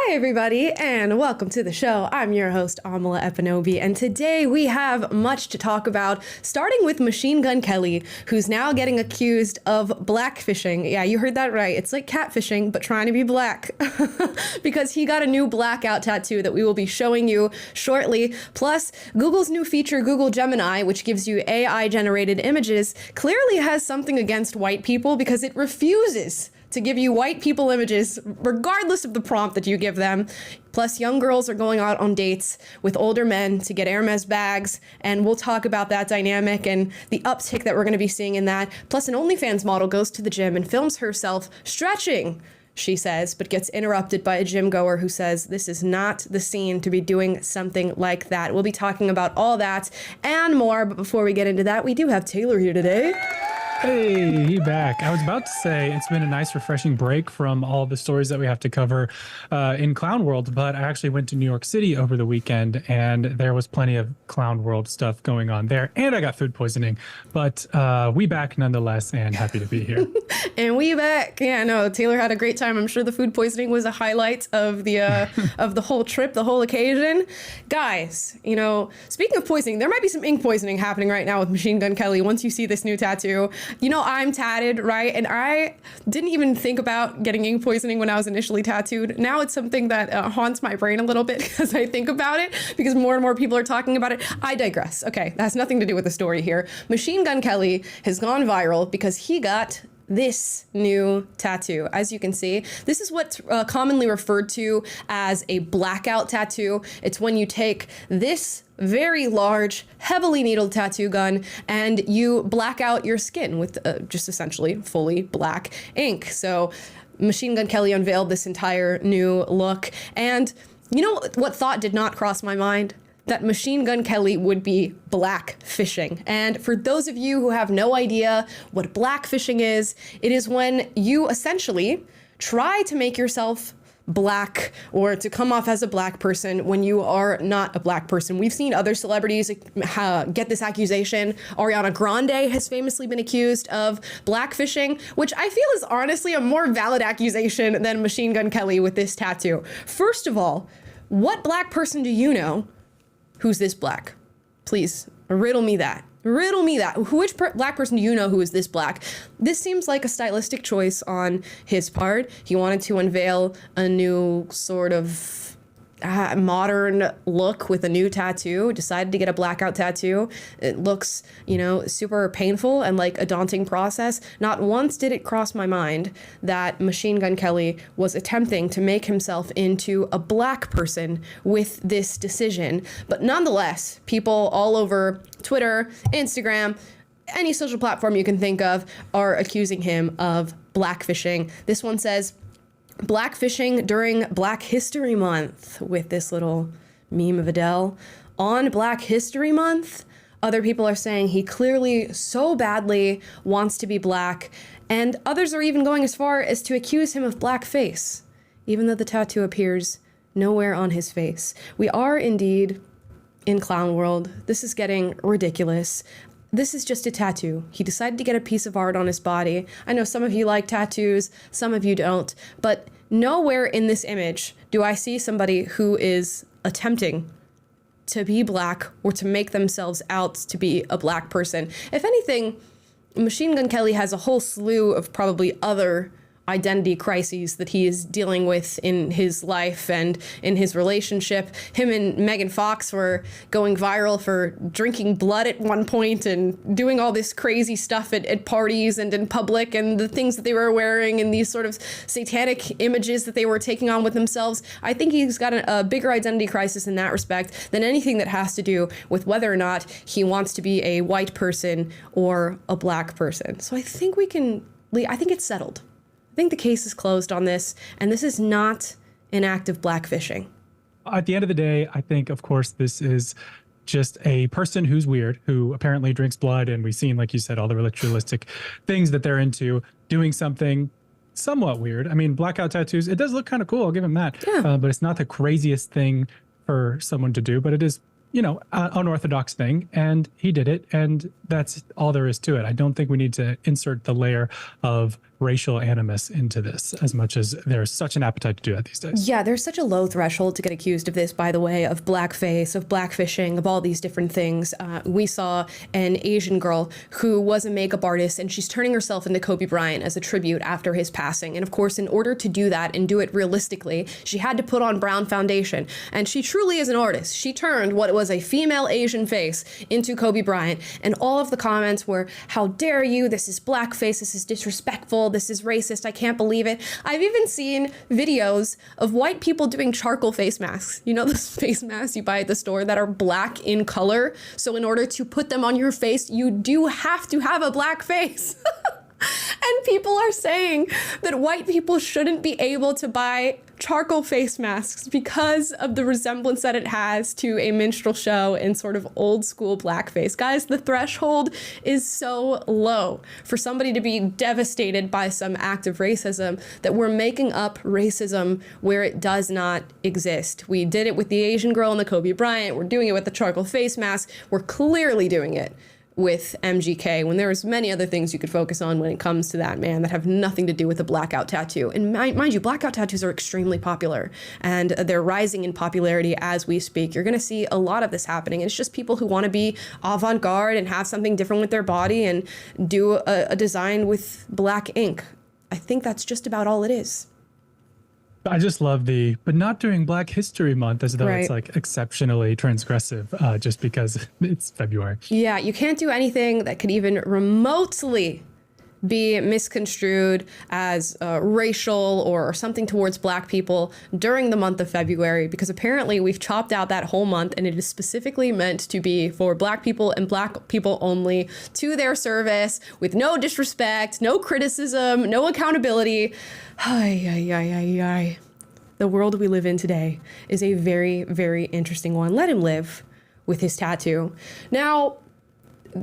Hi, everybody, and welcome to the show. I'm your host, Amala Epinobi, and today we have much to talk about, starting with Machine Gun Kelly, who's now getting accused of blackfishing. Yeah, you heard that right. It's like catfishing, but trying to be black, because he got a new blackout tattoo that we will be showing you shortly. Plus, Google's new feature, Google Gemini, which gives you AI-generated images, clearly has something against white people because it refuses to give you white people images, regardless of the prompt that you give them. Plus, young girls are going out on dates with older men to get Hermes bags, and we'll talk about that dynamic and the uptick that we're going to be seeing in that. Plus, an OnlyFans model goes to the gym and films herself stretching, she says, but gets interrupted by a gym goer who says this is not the scene to be doing something like that. We'll be talking about all that and more, but before we get into that, we do have Taylor here today. Hey, he back. I was about to say it's been a nice, refreshing break from all the stories that we have to cover in Clown World, but I actually went to New York City over the weekend, and there was plenty of Clown World stuff going on there, and I got food poisoning. But we back nonetheless, and happy to be here. And we back. Yeah, no, Taylor had a great time. I'm sure the food poisoning was a highlight of the of the whole trip, the whole occasion. Guys, you know, speaking of poisoning, there might be some ink poisoning happening right now with Machine Gun Kelly once you see this new tattoo. You know, I'm tatted, right? And I didn't even think about getting ink poisoning when I was initially tattooed. Now it's something that haunts my brain a little bit because I think about it, because more and more people are talking about it. I digress. Okay, that has nothing to do with the story here. Machine Gun Kelly has gone viral because he got this new tattoo. As you can see, this is what's commonly referred to as a blackout tattoo. It's when you take this very large, heavily needled tattoo gun and you black out your skin with just essentially fully black ink. So Machine Gun Kelly unveiled this entire new look. And you know what thought did not cross my mind? That Machine Gun Kelly would be blackfishing. And for those of you who have no idea what blackfishing is, it is when you essentially try to make yourself black or to come off as a black person when you are not a black person. We've seen other celebrities get this accusation. Ariana Grande has famously been accused of blackfishing, which I feel is honestly a more valid accusation than Machine Gun Kelly with this tattoo. First of all, what black person do you know who's this black? Please, riddle me that. Riddle me that. Which black person do you know who is this black? This seems like a stylistic choice on his part. He wanted to unveil a new sort of modern look with a new tattoo, decided to get a blackout tattoo. It looks, you know, super painful and like a daunting process. Not once did it cross my mind that Machine Gun Kelly was attempting to make himself into a black person with this decision. But nonetheless, people all over Twitter, Instagram, any social platform you can think of are accusing him of blackfishing. This one says, blackfishing during Black History Month, with this little meme of Adele. On Black History Month, other people are saying he clearly so badly wants to be black, and others are even going as far as to accuse him of blackface, even though the tattoo appears nowhere on his face. We are indeed in Clown World. This is getting ridiculous. This is just a tattoo. He decided to get a piece of art on his body. I know some of you like tattoos, some of you don't, but nowhere in this image do I see somebody who is attempting to be black or to make themselves out to be a black person. If anything, Machine Gun Kelly has a whole slew of probably other identity crises that he is dealing with in his life and in his relationship. Him and Megan Fox were going viral for drinking blood at one point and doing all this crazy stuff at parties and in public, and the things that they were wearing and these sort of satanic images that they were taking on with themselves. I think he's got a bigger identity crisis in that respect than anything that has to do with whether or not he wants to be a white person or a black person. So I think I think it's settled. I think the case is closed on this, and this is not an act of blackfishing. At the end of the day, I think, of course, this is just a person who's weird, who apparently drinks blood, and we've seen, like you said, all the ritualistic things that they're into, doing something somewhat weird. I mean, blackout tattoos, it does look kind of cool, I'll give him that. Yeah. But it's not the craziest thing for someone to do, but it is, you know, an unorthodox thing, and he did it, and that's all there is to it. I don't think we need to insert the layer of racial animus into this as much as there's such an appetite to do that these days. Yeah, there's such a low threshold to get accused of this, by the way, of blackface, of blackfishing, of all these different things. We saw an Asian girl who was a makeup artist, and she's turning herself into Kobe Bryant as a tribute after his passing. And of course, in order to do that and do it realistically, she had to put on brown foundation. And she truly is an artist. She turned what was a female Asian face into Kobe Bryant. And all of the comments were, how dare you? This is blackface. This is disrespectful. This is racist. I can't believe it. I've even seen videos of white people doing charcoal face masks. You know, those face masks you buy at the store that are black in color. So in order to put them on your face, you do have to have a black face. And people are saying that white people shouldn't be able to buy charcoal face masks because of the resemblance that it has to a minstrel show and sort of old school blackface. Guys, the threshold is so low for somebody to be devastated by some act of racism that we're making up racism where it does not exist. We did it with the Asian girl and the Kobe Bryant. We're doing it with the charcoal face mask. We're clearly doing it with MGK when there's many other things you could focus on when it comes to that man that have nothing to do with a blackout tattoo. And mind you, blackout tattoos are extremely popular and they're rising in popularity as we speak. You're gonna see a lot of this happening. It's just people who wanna be avant-garde and have something different with their body and do a design with black ink. I think that's just about all it is. I just love but not during Black History Month, as though Right. it's like exceptionally transgressive just because it's February. Yeah, you can't do anything that could even remotely be misconstrued as racial or something towards black people during the month of February, because apparently we've chopped out that whole month and it is specifically meant to be for black people and black people only, to their service, with no disrespect, no criticism, no accountability. Ay, ay, ay, ay, ay. The world we live in today is a very, very interesting one. Let him live with his tattoo. Now,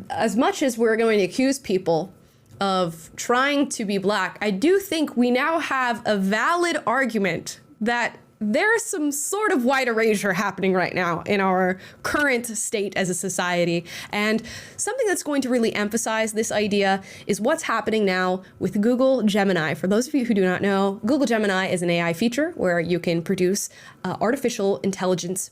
as much as we're going to accuse people of trying to be black, I do think we now have a valid argument that there's some sort of white erasure happening right now in our current state as a society. And something that's going to really emphasize this idea is what's happening now with Google Gemini. For those of you who do not know, Google Gemini is an AI feature where you can produce artificial intelligence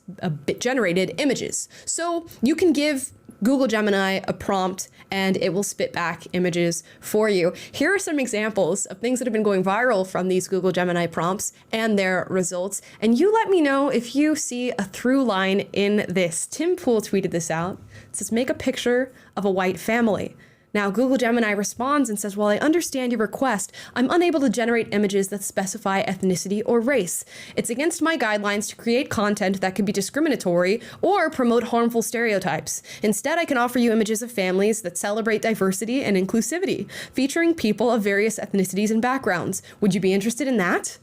generated images. So you can give Google Gemini a prompt and it will spit back images for you. Here are some examples of things that have been going viral from these Google Gemini prompts and their results. And you let me know if you see a through line in this. Tim Pool tweeted this out. It says, make a picture of a white family. Now, Google Gemini responds and says, while I understand your request, I'm unable to generate images that specify ethnicity or race. It's against my guidelines to create content that could be discriminatory or promote harmful stereotypes. Instead, I can offer you images of families that celebrate diversity and inclusivity, featuring people of various ethnicities and backgrounds. Would you be interested in that?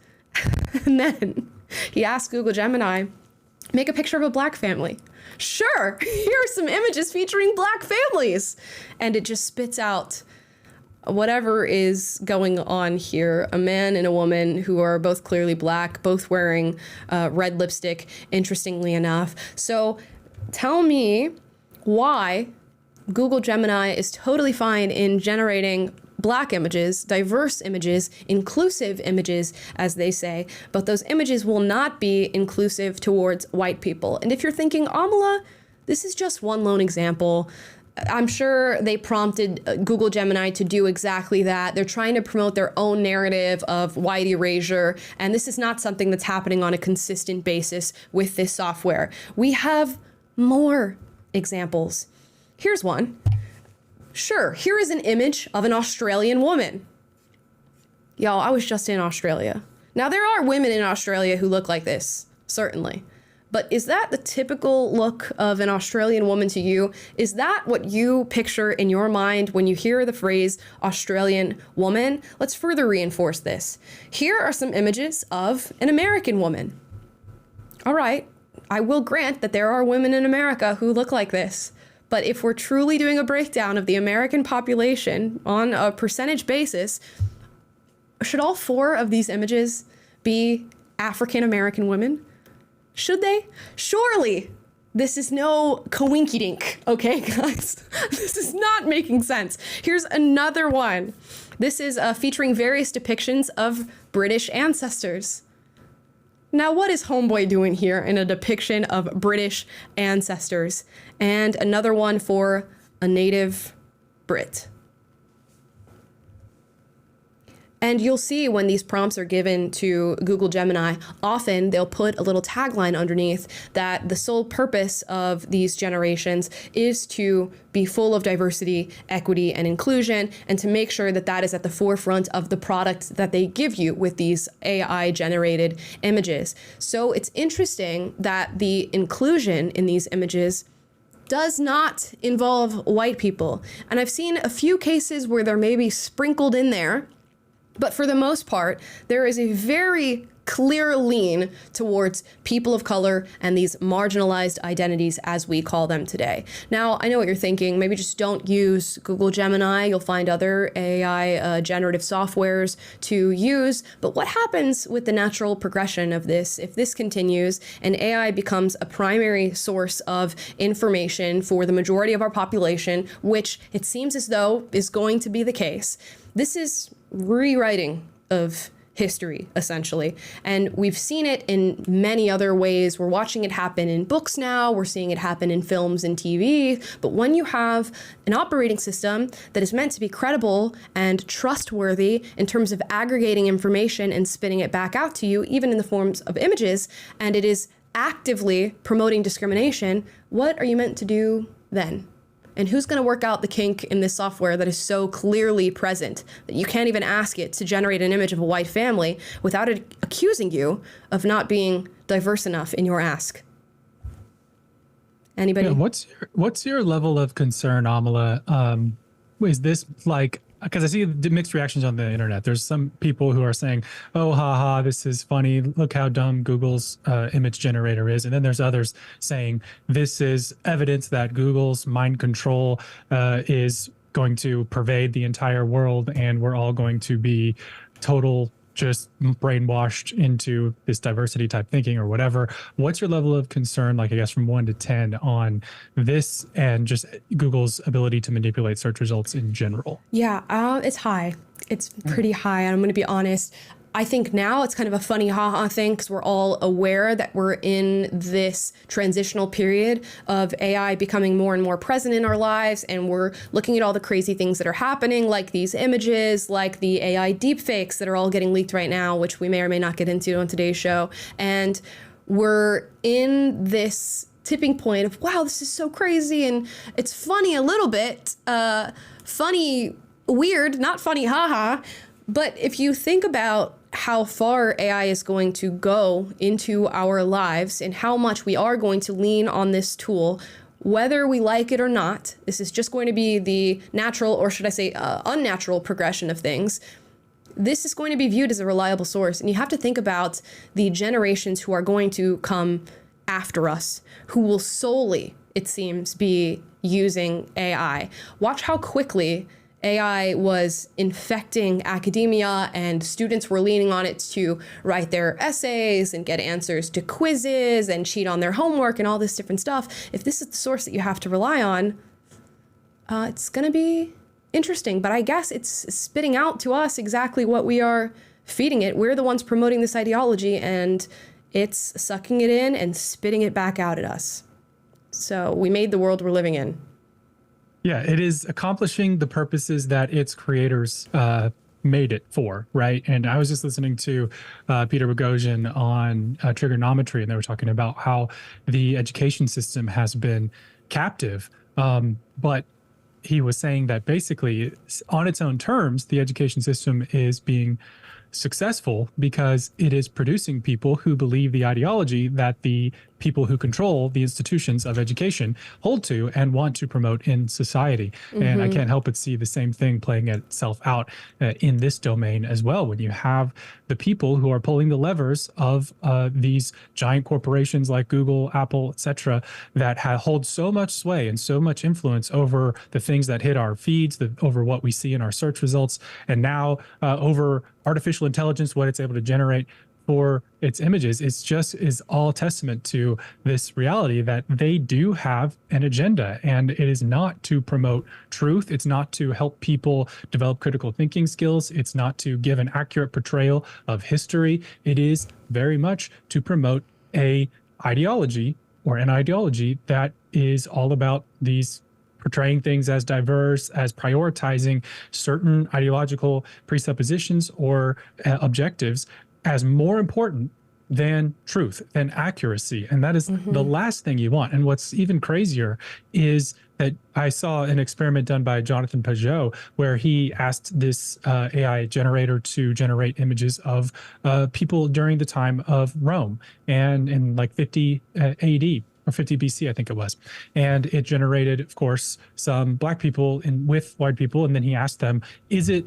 And then he asked Google Gemini, make a picture of a black family. Sure, here are some images featuring black families. And it just spits out whatever is going on here. A man and a woman who are both clearly black, both wearing red lipstick, interestingly enough. So tell me why Google Gemini is totally fine in generating black images, diverse images, inclusive images, as they say, but those images will not be inclusive towards white people. And if you're thinking, Amala, this is just one lone example, I'm sure they prompted Google Gemini to do exactly that. They're trying to promote their own narrative of white erasure, and this is not something that's happening on a consistent basis with this software. We have more examples. Here's one. Sure, here is an image of an Australian woman. Y'all, I was just in Australia. Now, there are women in Australia who look like this, certainly. But is that the typical look of an Australian woman to you? Is that what you picture in your mind when you hear the phrase Australian woman? Let's further reinforce this. Here are some images of an American woman. All right, I will grant that there are women in America who look like this. But if we're truly doing a breakdown of the American population on a percentage basis, should all four of these images be African American women? Should they? Surely this is no coinky-dink, okay, guys? This is not making sense. Here's another one. This is featuring various depictions of British ancestors. Now, what is Homeboy doing here in a depiction of British ancestors? And another one for a native Brit. And you'll see when these prompts are given to Google Gemini, often they'll put a little tagline underneath that the sole purpose of these generations is to be full of diversity, equity, and inclusion, and to make sure that that is at the forefront of the product that they give you with these AI-generated images. So it's interesting that the inclusion in these images does not involve white people. And I've seen a few cases where they're maybe sprinkled in there, but for the most part, there is a very clear lean towards people of color and these marginalized identities, as we call them today. Now, I know what you're thinking. Maybe just don't use Google Gemini. You'll find other AI generative softwares to use. But what happens with the natural progression of this if this continues and AI becomes a primary source of information for the majority of our population, which it seems as though is going to be the case? This is rewriting of history, essentially. And we've seen it in many other ways. We're watching it happen in books now. We're seeing it happen in films and TV. But when you have an operating system that is meant to be credible and trustworthy in terms of aggregating information and spitting it back out to you, even in the forms of images, and it is actively promoting discrimination, what are you meant to do then? And who's going to work out the kink in this software that is so clearly present that you can't even ask it to generate an image of a white family without it accusing you of not being diverse enough in your ask? Anybody? Yeah, what's your level of concern, Amala? Is this like, because I see the mixed reactions on the internet. There's some people who are saying, oh, haha, this is funny. Look how dumb Google's image generator is. And then there's others saying this is evidence that Google's mind control is going to pervade the entire world and we're all going to be total just brainwashed into this diversity type thinking or whatever. What's your level of concern, like I guess from 1 to 10 on this and just Google's ability to manipulate search results in general? Yeah, it's high. It's pretty high. I'm going to be honest. I think now it's kind of a funny haha thing because we're all aware that we're in this transitional period of AI becoming more and more present in our lives. And we're looking at all the crazy things that are happening, like these images, like the AI deepfakes that are all getting leaked right now, which we may or may not get into on today's show. And we're in this tipping point of, wow, this is so crazy. And it's funny a little bit, funny, weird, not funny haha. But if you think about how far AI is going to go into our lives and how much we are going to lean on this tool, whether we like it or not, this is just going to be the natural, or should I say unnatural progression of things. This is going to be viewed as a reliable source. And you have to think about the generations who are going to come after us, who will solely, it seems, be using AI. Watch how quickly AI was infecting academia and students were leaning on it to write their essays and get answers to quizzes and cheat on their homework and all this different stuff. If this is the source that you have to rely on, it's going to be interesting. But I guess it's spitting out to us exactly what we are feeding it. We're the ones promoting this ideology and it's sucking it in and spitting it back out at us. So we made the world we're living in. Yeah, it is accomplishing the purposes that its creators made it for, right? And I was just listening to Peter Boghossian on trigonometry, and they were talking about how the education system has been captive. But he was saying that basically, on its own terms, the education system is being successful because it is producing people who believe the ideology that the people who control the institutions of education hold to and want to promote in society. Mm-hmm. And I can't help but see the same thing playing itself out in this domain as well. When you have the people who are pulling the levers of these giant corporations like Google, Apple, etc., that hold so much sway and so much influence over the things that hit our feeds, over what we see in our search results, and now over artificial intelligence, what it's able to generate for its images is all testament to this reality that they do have an agenda, and it is not to promote truth. It's not to help people develop critical thinking skills. It's not to give an accurate portrayal of history. It is very much to promote an ideology that is all about these portraying things as diverse, as prioritizing certain ideological presuppositions or objectives as more important than truth, than accuracy. And that is the last thing you want. And what's even crazier is that I saw an experiment done by Jonathan Pajot where he asked this AI generator to generate images of people during the time of Rome and in like 50 AD. Or 50 BC, I think it was. And it generated, of course, some black people with white people. And then he asked them, is it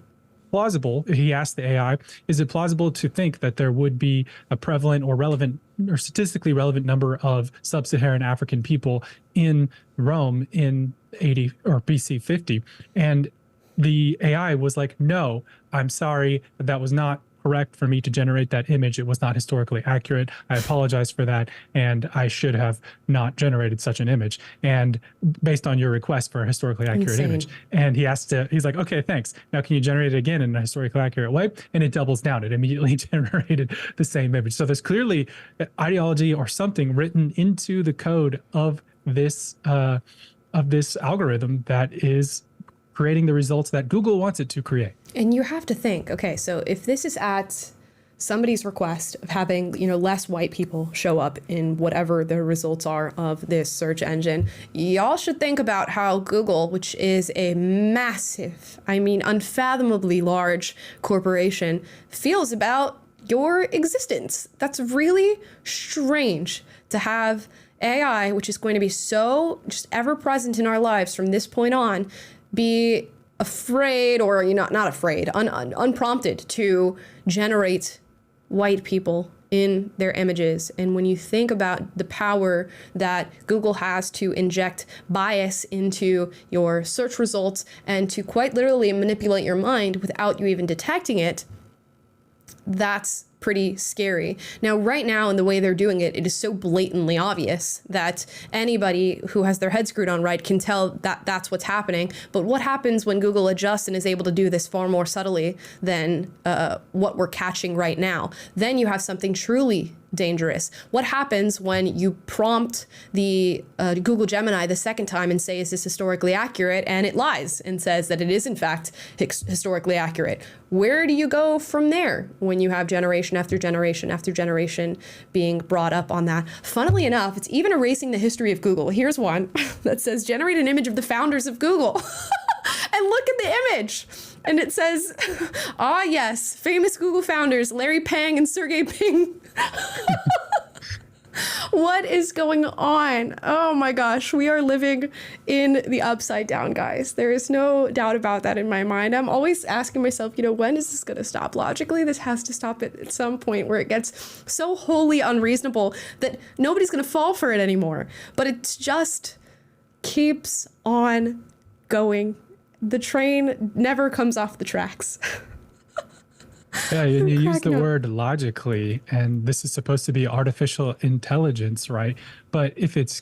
plausible, he asked the AI, is it plausible to think that there would be a prevalent or relevant or statistically relevant number of sub-Saharan African people in Rome in 80 or BC 50? And the AI was like, no, I'm sorry, that was not correct for me to generate that image. It was not historically accurate. I apologize for that. And I should have not generated such an image. And based on your request for a historically accurate image. And he's like, okay, thanks. Now can you generate it again in a historically accurate way? And it doubles down. It immediately generated the same image. So there's clearly ideology or something written into the code of this algorithm that is creating the results that Google wants it to create. And you have to think, okay, so if this is at somebody's request of having, less white people show up in whatever the results are of this search engine, y'all should think about how Google, which is a massive, unfathomably large corporation, feels about your existence. That's really strange to have AI, which is going to be so just ever present in our lives from this point on, be afraid or not afraid, unprompted to generate white people in their images. And when you think about the power that Google has to inject bias into your search results and to quite literally manipulate your mind without you even detecting it, that's pretty scary. Now, right now, in the way they're doing it, it is so blatantly obvious that anybody who has their head screwed on right can tell that that's what's happening. But what happens when Google adjusts and is able to do this far more subtly than what we're catching right now? Then you have something truly dangerous. What happens when you prompt the Google Gemini the second time and say, is this historically accurate? And it lies and says that it is, in fact, historically accurate. Where do you go from there when you have generation after generation after generation being brought up on that? Funnily enough, it's even erasing the history of Google. Here's one that says, generate an image of the founders of Google. And look at the image. And it says, ah, yes, famous Google founders, Larry Peng and Sergey Ping. What is going on? Oh my gosh, we are living in the upside down, guys. There is no doubt about that in my mind. I'm always asking myself, when is this going to stop? Logically, this has to stop at some point where it gets so wholly unreasonable that nobody's going to fall for it anymore. But it just keeps on going. The train never comes off the tracks. Yeah, and you use the word logically, and this is supposed to be artificial intelligence, right? But if it's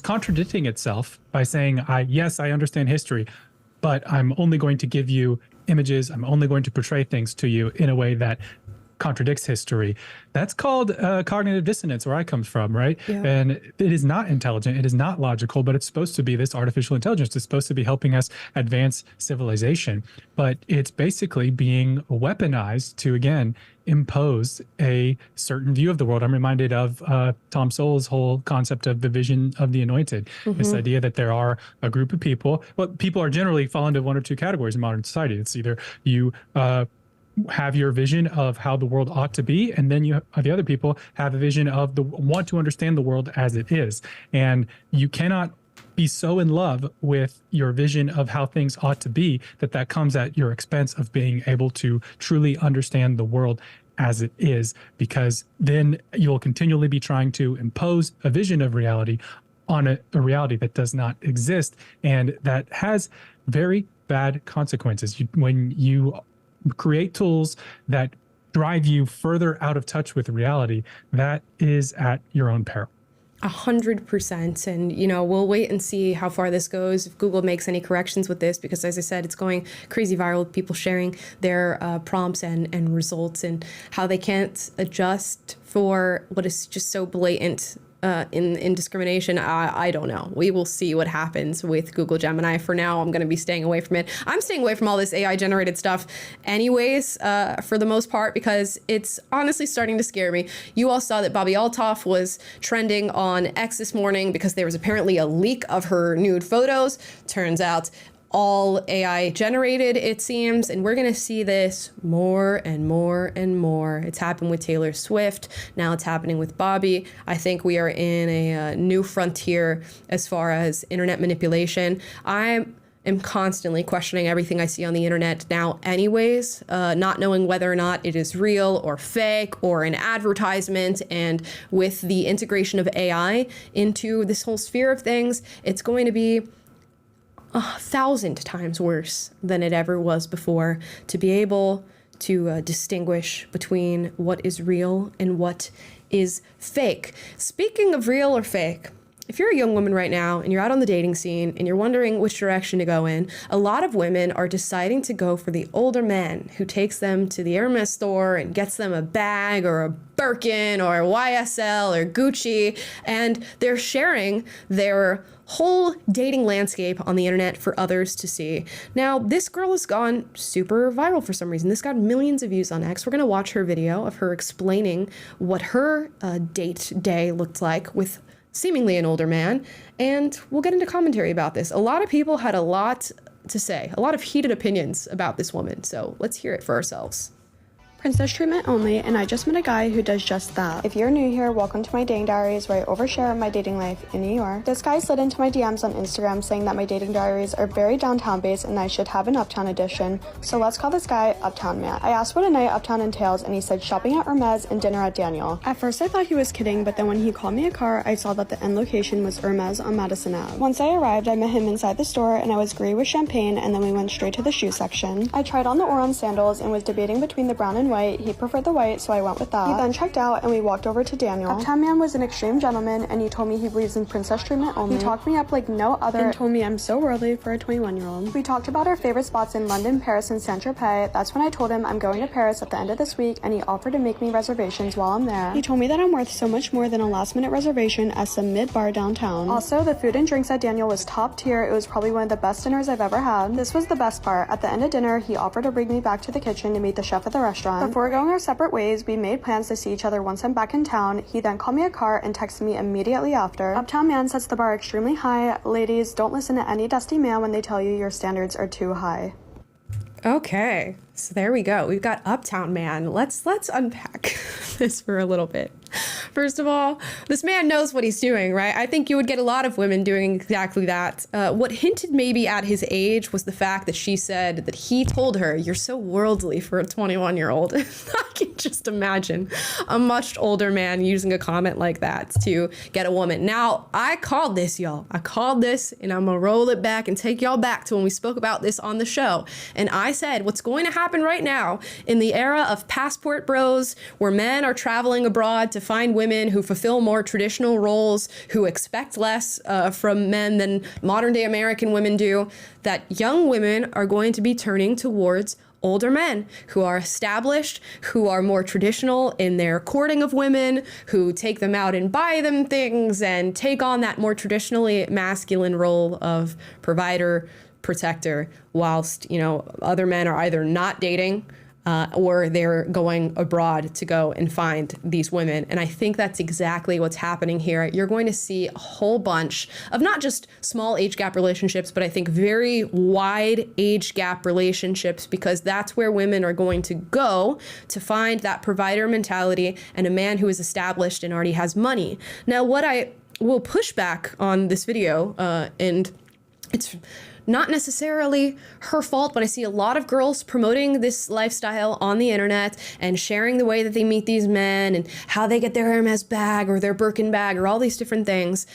contradicting itself by saying, yes, I understand history, but I'm only going to give you images, I'm only going to portray things to you in a way that contradicts history, that's called cognitive dissonance, where I come from, right? Yeah. And it is not intelligent, it is not logical, but it's supposed to be this artificial intelligence. It's supposed to be helping us advance civilization, but it's basically being weaponized to, again, impose a certain view of the world. I'm reminded of Tom Sowell's whole concept of the vision of the anointed, this idea that there are a group of people, people are generally fall into one or two categories in modern society. It's either you have your vision of how the world ought to be, and then the other people have a vision of want to understand the world as it is. And you cannot be so in love with your vision of how things ought to be that comes at your expense of being able to truly understand the world as it is, because then you'll continually be trying to impose a vision of reality on a reality that does not exist, and that has very bad consequences. When you create tools that drive you further out of touch with reality, that is at your own peril. 100%. And, we'll wait and see how far this goes, if Google makes any corrections with this, because as I said, it's going crazy viral with people sharing their prompts and results and how they can't adjust for what is just so blatant in discrimination. I don't know. We will see what happens with Google Gemini. For now, I'm going to be staying away from it. I'm staying away from all this AI generated stuff anyways, for the most part, because it's honestly starting to scare me. You all saw that Bobby Althoff was trending on X this morning because there was apparently a leak of her nude photos. Turns out all AI generated, it seems, and we're going to see this more and more and more. It's happened with Taylor Swift. Now it's happening with Bobby. I think we are in a new frontier as far as internet manipulation. I am constantly questioning everything I see on the internet now anyways, not knowing whether or not it is real or fake or an advertisement. And with the integration of AI into this whole sphere of things, it's going to be 1,000 times worse than it ever was before to be able to distinguish between what is real and what is fake. Speaking of real or fake, if you're a young woman right now and you're out on the dating scene and you're wondering which direction to go in, a lot of women are deciding to go for the older man who takes them to the Hermes store and gets them a bag or a Birkin or YSL or Gucci, and they're sharing their whole dating landscape on the internet for others to see. Now, this girl has gone super viral for some reason. This got millions of views on X. We're going to watch her video of her explaining what her date day looked like with seemingly an older man, and we'll get into commentary about this. A lot of people had a lot to say, a lot of heated opinions about this woman, so let's hear it for ourselves. Princess treatment only, and I just met a guy who does just that. If you're new here, welcome to my dating diaries where I overshare my dating life in New York. This guy slid into my DMs on Instagram saying that my dating diaries are very downtown based and I should have an Uptown edition, so let's call this guy Uptown Man. I asked what a night Uptown entails and he said shopping at Hermes and dinner at Daniel. At first I thought he was kidding, but then when he called me a car, I saw that the end location was Hermes on Madison Ave. Once I arrived, I met him inside the store and I was greeted with champagne, and then we went straight to the shoe section. I tried on the Oron sandals and was debating between the brown and white. He preferred the white, so I went with that. He then checked out and we walked over to Daniel. Uptown Man was an extreme gentleman and he told me he believes in princess treatment only. He talked me up like no other and told me I'm so worthy for a 21-year-old. We talked about our favorite spots in London, Paris, and Saint-Tropez. That's when I told him I'm going to Paris at the end of this week, and he offered to make me reservations while I'm there. He told me that I'm worth so much more than a last-minute reservation at some mid-bar downtown. Also, the food and drinks at Daniel was top tier. It was probably one of the best dinners I've ever had. This was the best part. At the end of dinner, he offered to bring me back to the kitchen to meet the chef at the restaurant. Before going our separate ways, we made plans to see each other once I'm back in town. He then called me a car and texted me immediately after. Uptown Man sets the bar extremely high. Ladies, don't listen to any dusty man when they tell you your standards are too high. Okay, so there we go. We've got Uptown Man. Let's unpack this for a little bit. First of all, this man knows what he's doing, right? I think you would get a lot of women doing exactly that. What hinted maybe at his age was the fact that she said that he told her, "You're so worldly for a 21-year-old." I can just imagine a much older man using a comment like that to get a woman. Now, I called this, y'all. I called this, and I'm gonna roll it back and take y'all back to when we spoke about this on the show. And I said, what's going to happen right now in the era of passport bros, where men are traveling abroad to find women who fulfill more traditional roles, who expect less from men than modern day American women do, that young women are going to be turning towards older men who are established, who are more traditional in their courting of women, who take them out and buy them things and take on that more traditionally masculine role of provider, protector, whilst, other men are either not dating or they're going abroad to go and find these women. And I think that's exactly what's happening here. You're going to see a whole bunch of not just small age gap relationships, but I think very wide age gap relationships, because that's where women are going to go to find that provider mentality and a man who is established and already has money. Now, what I will push back on this video, and it's not necessarily her fault, but I see a lot of girls promoting this lifestyle on the internet and sharing the way that they meet these men and how they get their Hermes bag or their Birkin bag or all these different things.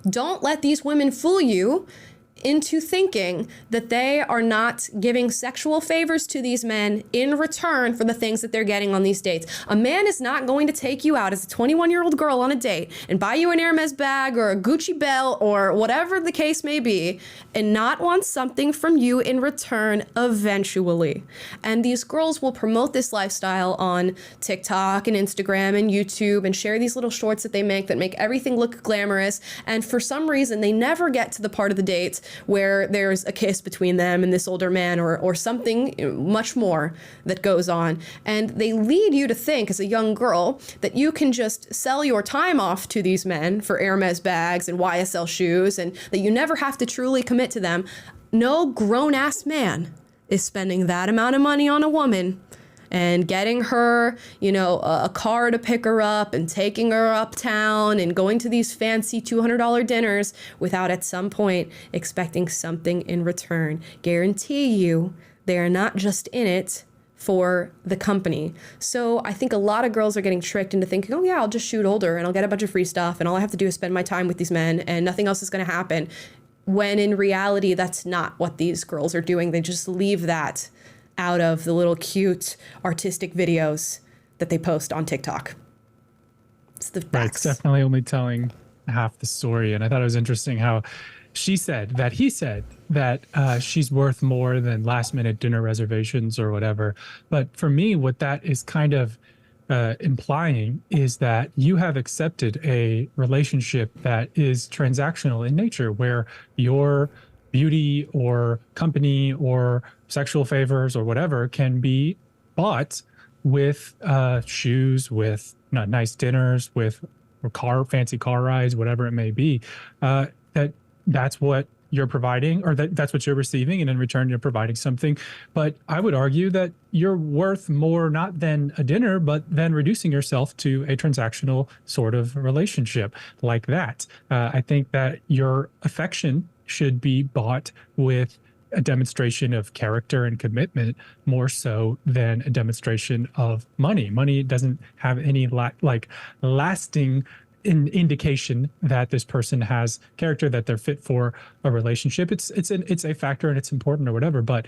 Don't let these women fool you into thinking that they are not giving sexual favors to these men in return for the things that they're getting on these dates. A man is not going to take you out as a 21-year-old girl on a date and buy you an Hermes bag or a Gucci belt or whatever the case may be and not want something from you in return eventually. And these girls will promote this lifestyle on TikTok and Instagram and YouTube and share these little shorts that they make that make everything look glamorous. And for some reason, they never get to the part of the date where there's a kiss between them and this older man or something much more that goes on. And they lead you to think as a young girl that you can just sell your time off to these men for Hermes bags and YSL shoes and that you never have to truly commit to them. No grown-ass man is spending that amount of money on a woman and getting her, a car to pick her up and taking her uptown and going to these fancy $200 dinners without at some point expecting something in return. Guarantee you, they are not just in it for the company. So I think a lot of girls are getting tricked into thinking, oh yeah, I'll just shoot older and I'll get a bunch of free stuff and all I have to do is spend my time with these men and nothing else is going to happen. When in reality, that's not what these girls are doing. They just leave that out of the little cute artistic videos that they post on TikTok. It's the facts. Right, it's definitely only telling half the story. And I thought it was interesting how he said that she's worth more than last minute dinner reservations or whatever. But for me, what that is kind of implying is that you have accepted a relationship that is transactional in nature, where your beauty or company or sexual favors or whatever can be bought with shoes, with nice dinners, with fancy car rides, whatever it may be. That's what you're providing, or that's what you're receiving, and in return you're providing something. But I would argue that you're worth more not than a dinner, but than reducing yourself to a transactional sort of relationship like that. I think that your affection should be bought with a demonstration of character and commitment more so than a demonstration of money. Money doesn't have any lasting indication that this person has character, that they're fit for a relationship. It's a factor and it's important or whatever. But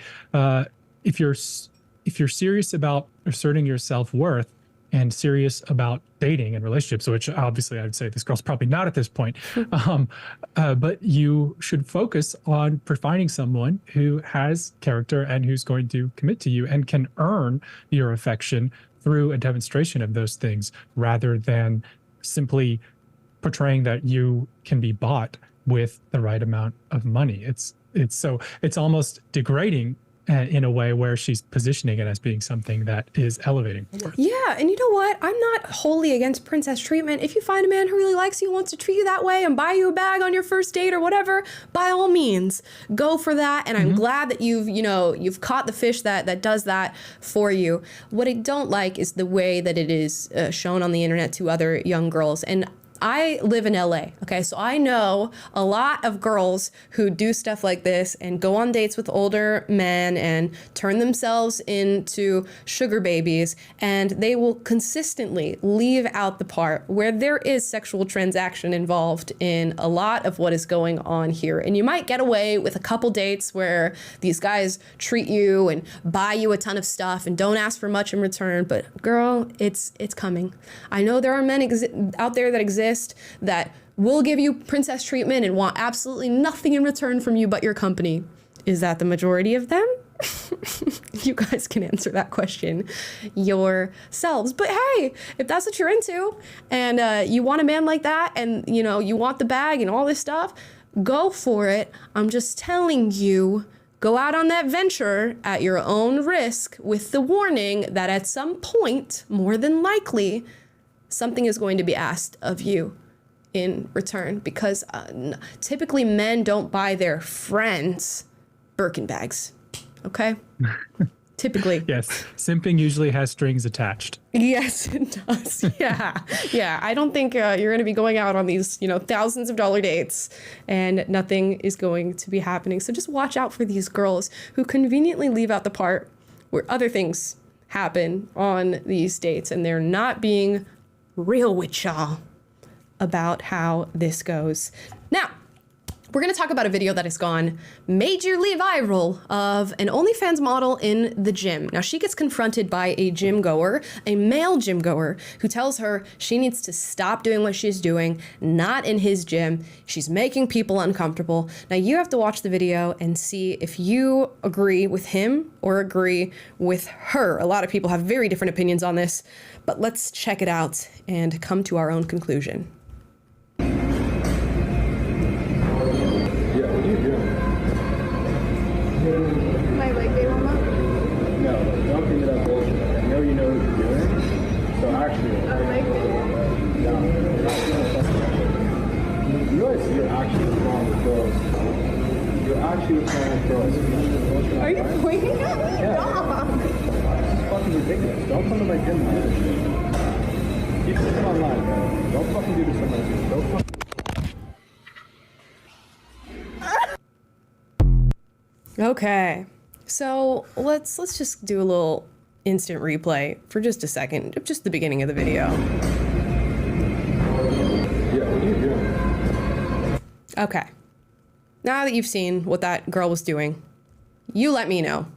if you're serious about asserting your self-worth and serious about dating and relationships, which obviously I would say this girl's probably not at this point, but you should focus on finding someone who has character and who's going to commit to you and can earn your affection through a demonstration of those things, rather than simply portraying that you can be bought with the right amount of money. It's almost degrading in a way where she's positioning it as being something that is elevating her worth. Yeah, and you know what? I'm not wholly against princess treatment. If you find a man who really likes you, wants to treat you that way and buy you a bag on your first date or whatever, by all means, go for that. And I'm glad that you've caught the fish that does that for you. What I don't like is the way that it is shown on the internet to other young girls. And I live in LA, okay? So I know a lot of girls who do stuff like this and go on dates with older men and turn themselves into sugar babies, and they will consistently leave out the part where there is sexual transaction involved in a lot of what is going on here. And you might get away with a couple dates where these guys treat you and buy you a ton of stuff and don't ask for much in return, but girl, it's coming. I know there are men out there that exist that will give you princess treatment and want absolutely nothing in return from you but your company. Is that the majority of them? You guys can answer that question yourselves. But hey, if that's what you're into and you want a man like that and you want the bag and all this stuff, go for it. I'm just telling you, go out on that venture at your own risk with the warning that at some point, more than likely, something is going to be asked of you in return, because typically men don't buy their friends Birkin bags, okay? Typically. Yes, simping usually has strings attached. Yes, it does. Yeah. I don't think you're going to be going out on these, thousands of dollar dates and nothing is going to be happening. So just watch out for these girls who conveniently leave out the part where other things happen on these dates and they're not being real with y'all about how this goes. Now, We're going to talk about a video that has gone majorly viral of an OnlyFans model in the gym. Now, she gets confronted by a gym goer, a male gym goer, who tells her she needs to stop doing what she's doing, not in his gym. She's making people uncomfortable. Now, you have to watch the video and see if you agree with him or agree with her. A lot of people have very different opinions on this, but let's check it out and come to our own conclusion. My leg day warm up? No, don't give me that bullshit. I know you know what you're doing. So actually, A leg day warm up? no, you guys, you're actually wrong with girls. You're actually wrong with girls. Are you pointing at me? Yeah. Stop. This is fucking ridiculous. Don't come to my gym and do this shit. Keep this online, bro. Don't fucking do this to my gym. Don't fucking... Okay, so let's just do a little instant replay for just a second, just the beginning of the video. Yeah, what are you doing? Okay, now that you've seen what that girl was doing, you let me know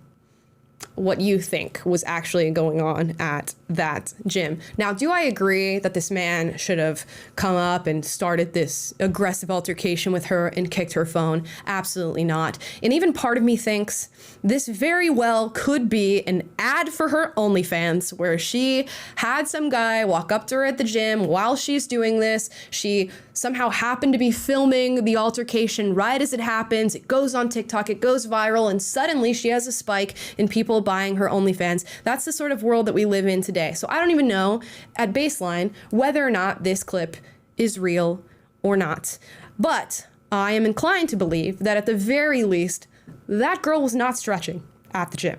what you think was actually going on at that gym. Now, do I agree that this man should have come up and started this aggressive altercation with her and kicked her phone? Absolutely not. And even part of me thinks this very well could be an ad for her OnlyFans, where she had some guy walk up to her at the gym while she's doing this. She somehow happened to be filming the altercation right as it happens. It goes on TikTok, it goes viral, and suddenly she has a spike in people buying her OnlyFans. That's the sort of world that we live in today. So I don't even know at baseline whether or not this clip is real or not. But I am inclined to believe that at the very least, that girl was not stretching at the gym.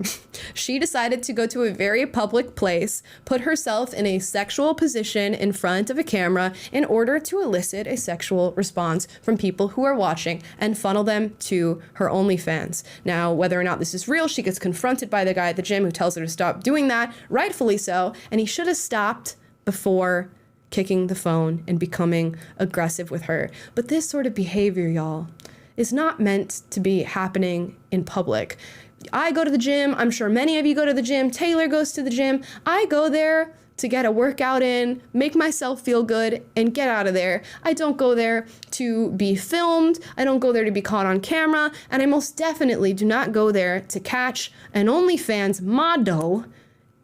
She decided to go to a very public place, put herself in a sexual position in front of a camera in order to elicit a sexual response from people who are watching and funnel them to her OnlyFans. Now, whether or not this is real, she gets confronted by the guy at the gym who tells her to stop doing that, rightfully so, and he should have stopped before kicking the phone and becoming aggressive with her. But this sort of behavior, y'all, is not meant to be happening in public. I go to the gym. I'm sure many of you go to the gym. Taylor goes to the gym. I go there to get a workout in, make myself feel good, and get out of there. I don't go there to be filmed. I don't go there to be caught on camera. And I most definitely do not go there to catch an OnlyFans model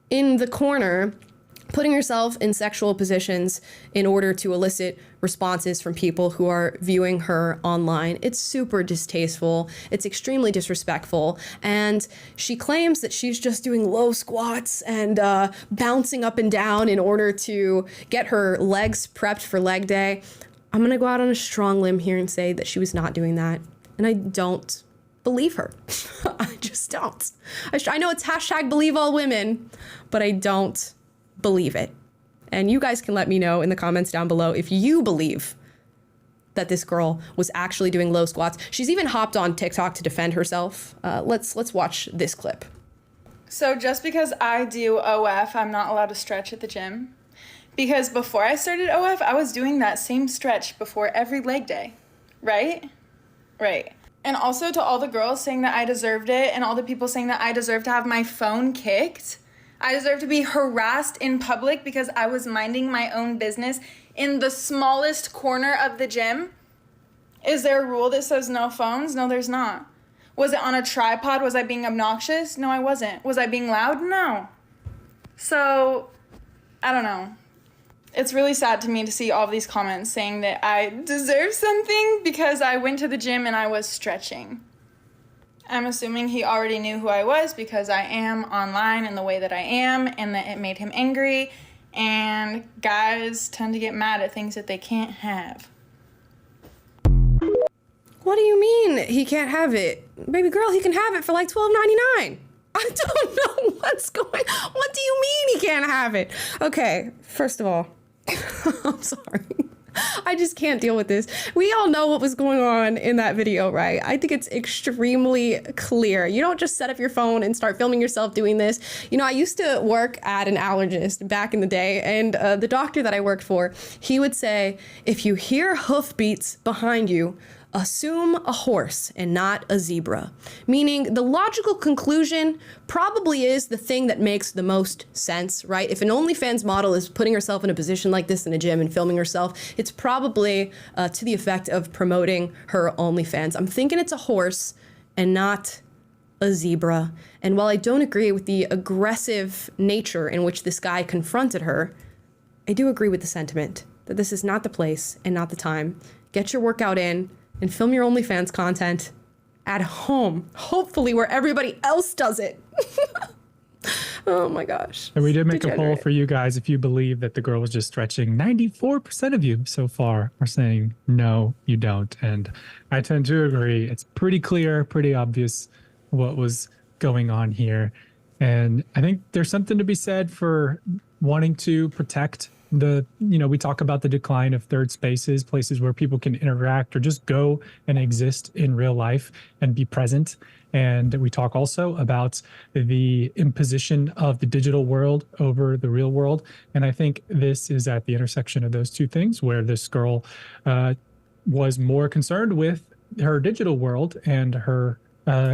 in the corner putting herself in sexual positions in order to elicit responses from people who are viewing her online. It's super distasteful. It's extremely disrespectful. And she claims that she's just doing low squats and bouncing up and down in order to get her legs prepped for leg day. I'm going to go out on a strong limb here and say that she was not doing that. And I don't believe her. I just don't. I know it's hashtag believe all women, but I don't believe it. And you guys can let me know in the comments down below if you believe that this girl was actually doing low squats. She's even hopped on TikTok to defend herself. Let's watch this clip. So just because I do OF, I'm not allowed to stretch at the gym. Because before I started OF, I was doing that same stretch before every leg day, right? Right. And also to all the girls saying that I deserved it and all the people saying that I deserve to have my phone kicked, I deserve to be harassed in public because I was minding my own business in the smallest corner of the gym. Is there a rule that says no phones? No, there's not. Was it on a tripod? Was I being obnoxious? No, I wasn't. Was I being loud? No. So, I don't know. It's really sad to me to see all of these comments saying that I deserve something because I went to the gym and I was stretching. I'm assuming he already knew who I was because I am online in the way that I am and that it made him angry. And guys tend to get mad at things that they can't have. What do you mean he can't have it? Baby girl, he can have it for like $12.99. I don't know what's going on. What do you mean he can't have it? Okay, first of all, I'm sorry. I just can't deal with this. We all know what was going on in that video, right? I think it's extremely clear. You don't just set up your phone and start filming yourself doing this. You know, I used to work at an allergist back in the day, and the doctor that I worked for, he would say, if you hear hoofbeats behind you, assume a horse and not a zebra. Meaning the logical conclusion probably is the thing that makes the most sense, right? If an OnlyFans model is putting herself in a position like this in a gym and filming herself, it's probably to the effect of promoting her OnlyFans. I'm thinking it's a horse and not a zebra. And while I don't agree with the aggressive nature in which this guy confronted her, I do agree with the sentiment that this is not the place and not the time. Get your workout in and film your OnlyFans content at home, hopefully where everybody else does it. Oh my gosh. And we did make a poll for you guys. If you believe that the girl was just stretching, 94% of you so far are saying, no, you don't. And I tend to agree. It's pretty clear, pretty obvious what was going on here. And I think there's something to be said for wanting to protect we talk about the decline of third spaces, places where people can interact or just go and exist in real life and be present. And we talk also about the imposition of the digital world over the real world. And I think this is at the intersection of those two things, where this girl was more concerned with her digital world and her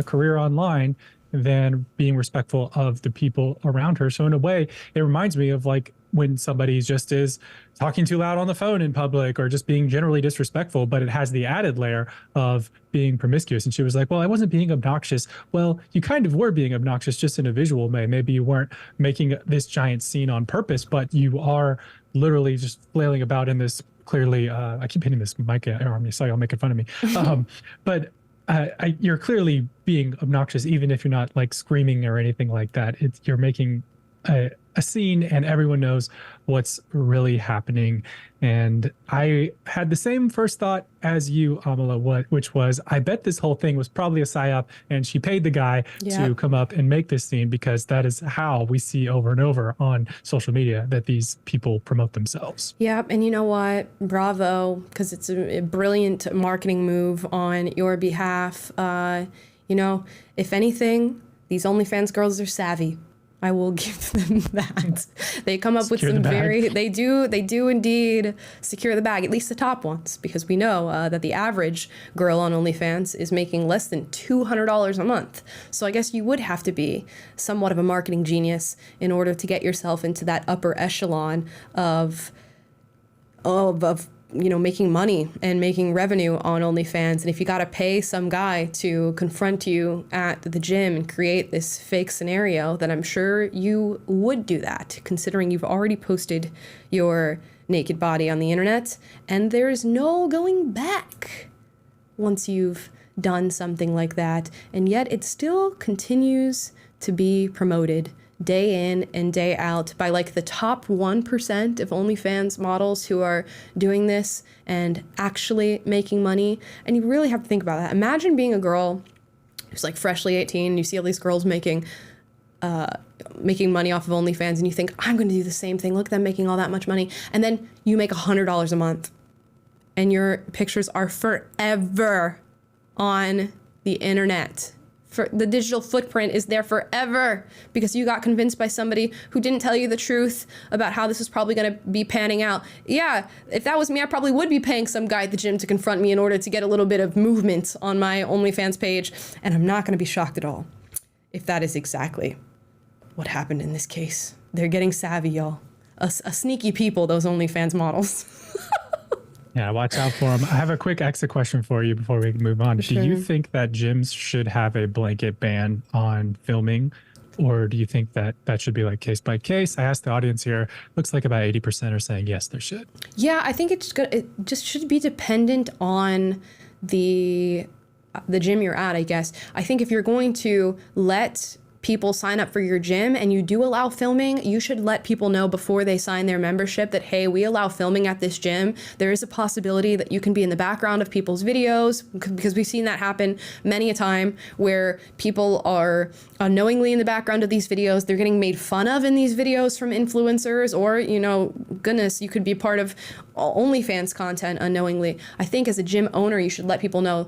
career online than being respectful of the people around her. So in a way, it reminds me of like when somebody just is talking too loud on the phone in public or just being generally disrespectful, but it has the added layer of being promiscuous. And she was like, well, I wasn't being obnoxious. Well, you kind of were being obnoxious just in a visual way. Maybe you weren't making this giant scene on purpose, but you are literally just flailing about in this clearly, I keep hitting this mic arm, you saw y'all making fun of me. But you're clearly being obnoxious, even if you're not like screaming or anything like that. You're making a scene and everyone knows what's really happening. And I had the same first thought as you, Amala, which was, I bet this whole thing was probably a psyop and she paid the guy to come up and make this scene, because that is how we see over and over on social media that these people promote themselves. Yeah, and you know what? Bravo, because it's a brilliant marketing move on your behalf. If anything, these OnlyFans girls are savvy. I will give them that. They come up with some they do indeed secure the bag, at least the top ones, because we know that the average girl on OnlyFans is making less than $200 a month. So I guess you would have to be somewhat of a marketing genius in order to get yourself into that upper echelon of making money and making revenue on OnlyFans. And if you got to pay some guy to confront you at the gym and create this fake scenario, then I'm sure you would do that, considering you've already posted your naked body on the internet and there's no going back once you've done something like that. And yet it still continues to be promoted day in and day out by like the top 1% of OnlyFans models who are doing this and actually making money. And you really have to think about that. Imagine being a girl who's like freshly 18 and you see all these girls making money off of OnlyFans and you think, I'm going to do the same thing. Look at them making all that much money. And then you make $100 a month and your pictures are forever on the internet. For the digital footprint is there forever because you got convinced by somebody who didn't tell you the truth about how this was probably going to be panning out. Yeah, if that was me, I probably would be paying some guy at the gym to confront me in order to get a little bit of movement on my OnlyFans page. And I'm not going to be shocked at all if that is exactly what happened in this case. They're getting savvy, y'all. A sneaky people, those OnlyFans models. Yeah, watch out for them. I have a quick exit question for you before we move on. Sure. Do you think that gyms should have a blanket ban on filming, or do you think that that should be like case by case? I asked the audience here. Looks like about 80% are saying yes, there should. Yeah, I think it just should be dependent on the gym you're at, I guess. I think if you're going to let people sign up for your gym and you do allow filming, you should let people know before they sign their membership that, hey, we allow filming at this gym. There is a possibility that you can be in the background of people's videos, because we've seen that happen many a time where people are unknowingly in the background of these videos. They're getting made fun of in these videos from influencers, or, goodness, you could be part of OnlyFans content unknowingly. I think as a gym owner, you should let people know,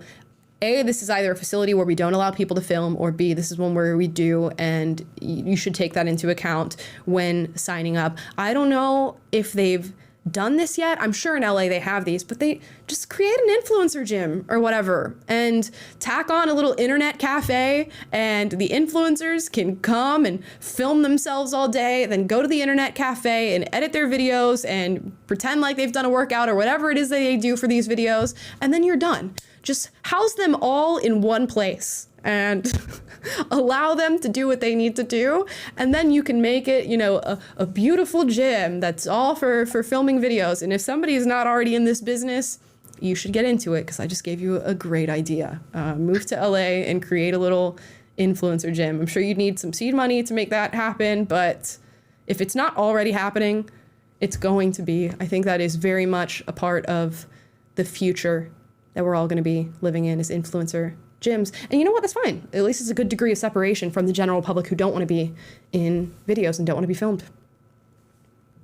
A, this is either a facility where we don't allow people to film, or B, this is one where we do, and you should take that into account when signing up. I don't know if they've done this yet. I'm sure in LA they have these, but they just create an influencer gym or whatever and tack on a little internet cafe, and the influencers can come and film themselves all day, then go to the internet cafe and edit their videos and pretend like they've done a workout or whatever it is that they do for these videos, and then you're done. Just house them all in one place and allow them to do what they need to do. And then you can make it, you know, a beautiful gym that's all for filming videos. And if somebody is not already in this business, you should get into it, because I just gave you a great idea. Move to LA and create a little influencer gym. I'm sure you'd need some seed money to make that happen, but if it's not already happening, it's going to be. I think that is very much a part of the future that we're all going to be living in, is influencer gyms. And you know what? That's fine. At least it's a good degree of separation from the general public who don't want to be in videos and don't want to be filmed.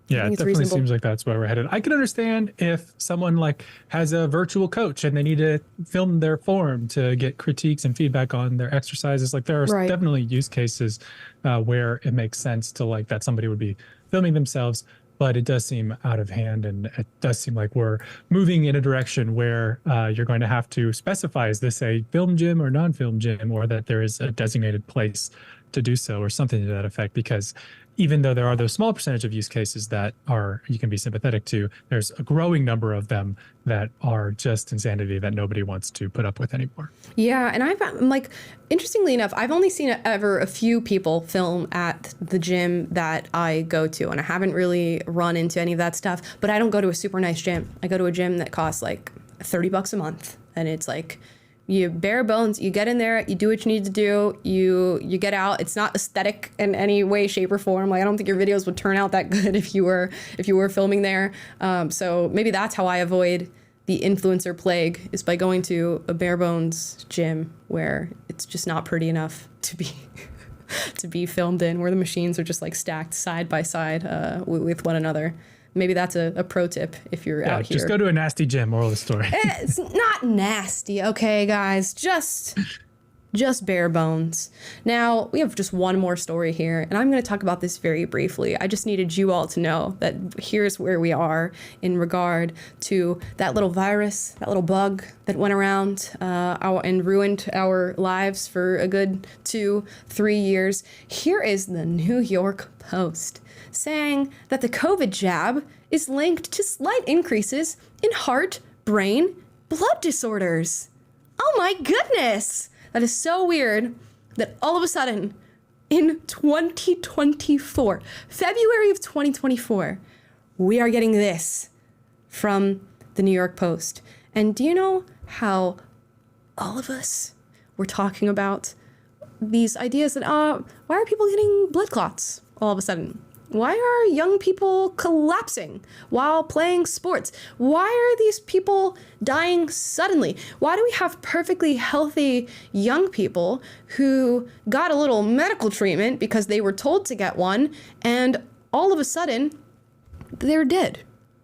Yeah, it definitely seems like that's where we're headed. I can understand if someone like has a virtual coach and they need to film their form to get critiques and feedback on their exercises. Like there are definitely use cases where it makes sense to like that somebody would be filming themselves, but it does seem out of hand, and it does seem like we're moving in a direction where you're going to have to specify, is this a film gym or non-film gym, or that there is a designated place to do so or something to that effect, because even though there are those small percentage of use cases that are you can be sympathetic to, there's a growing number of them that are just insanity that nobody wants to put up with anymore. Yeah, and I'm like, interestingly enough, I've only seen ever a few people film at the gym that I go to, and I haven't really run into any of that stuff. But I don't go to a super nice gym. I go to a gym that costs like $30 a month, and it's like, you bare bones, you get in there, you do what you need to do, you get out. It's not aesthetic in any way, shape, or form. Like, I don't think your videos would turn out that good if you were filming there. So maybe that's how I avoid the influencer plague, is by going to a bare bones gym where it's just not pretty enough to be to be filmed in, where the machines are just like stacked side by side with one another. Maybe that's a pro tip if you're out here. Just go to a nasty gym, moral of the story. It's not nasty, okay, guys? Just bare bones. Now, we have just one more story here, and I'm going to talk about this very briefly. I just needed you all to know that here's where we are in regard to that little virus, that little bug that went around and ruined our lives for a good 2-3 years. Here is the New York Post saying that the COVID jab is linked to slight increases in heart, brain, blood disorders. Oh my goodness! That is so weird that all of a sudden in 2024, February of 2024, we are getting this from the New York Post. And do you know how all of us were talking about these ideas that, why are people getting blood clots all of a sudden? Why are young people collapsing while playing sports? Why are these people dying suddenly? Why do we have perfectly healthy young people who got a little medical treatment because they were told to get one, and all of a sudden they're dead,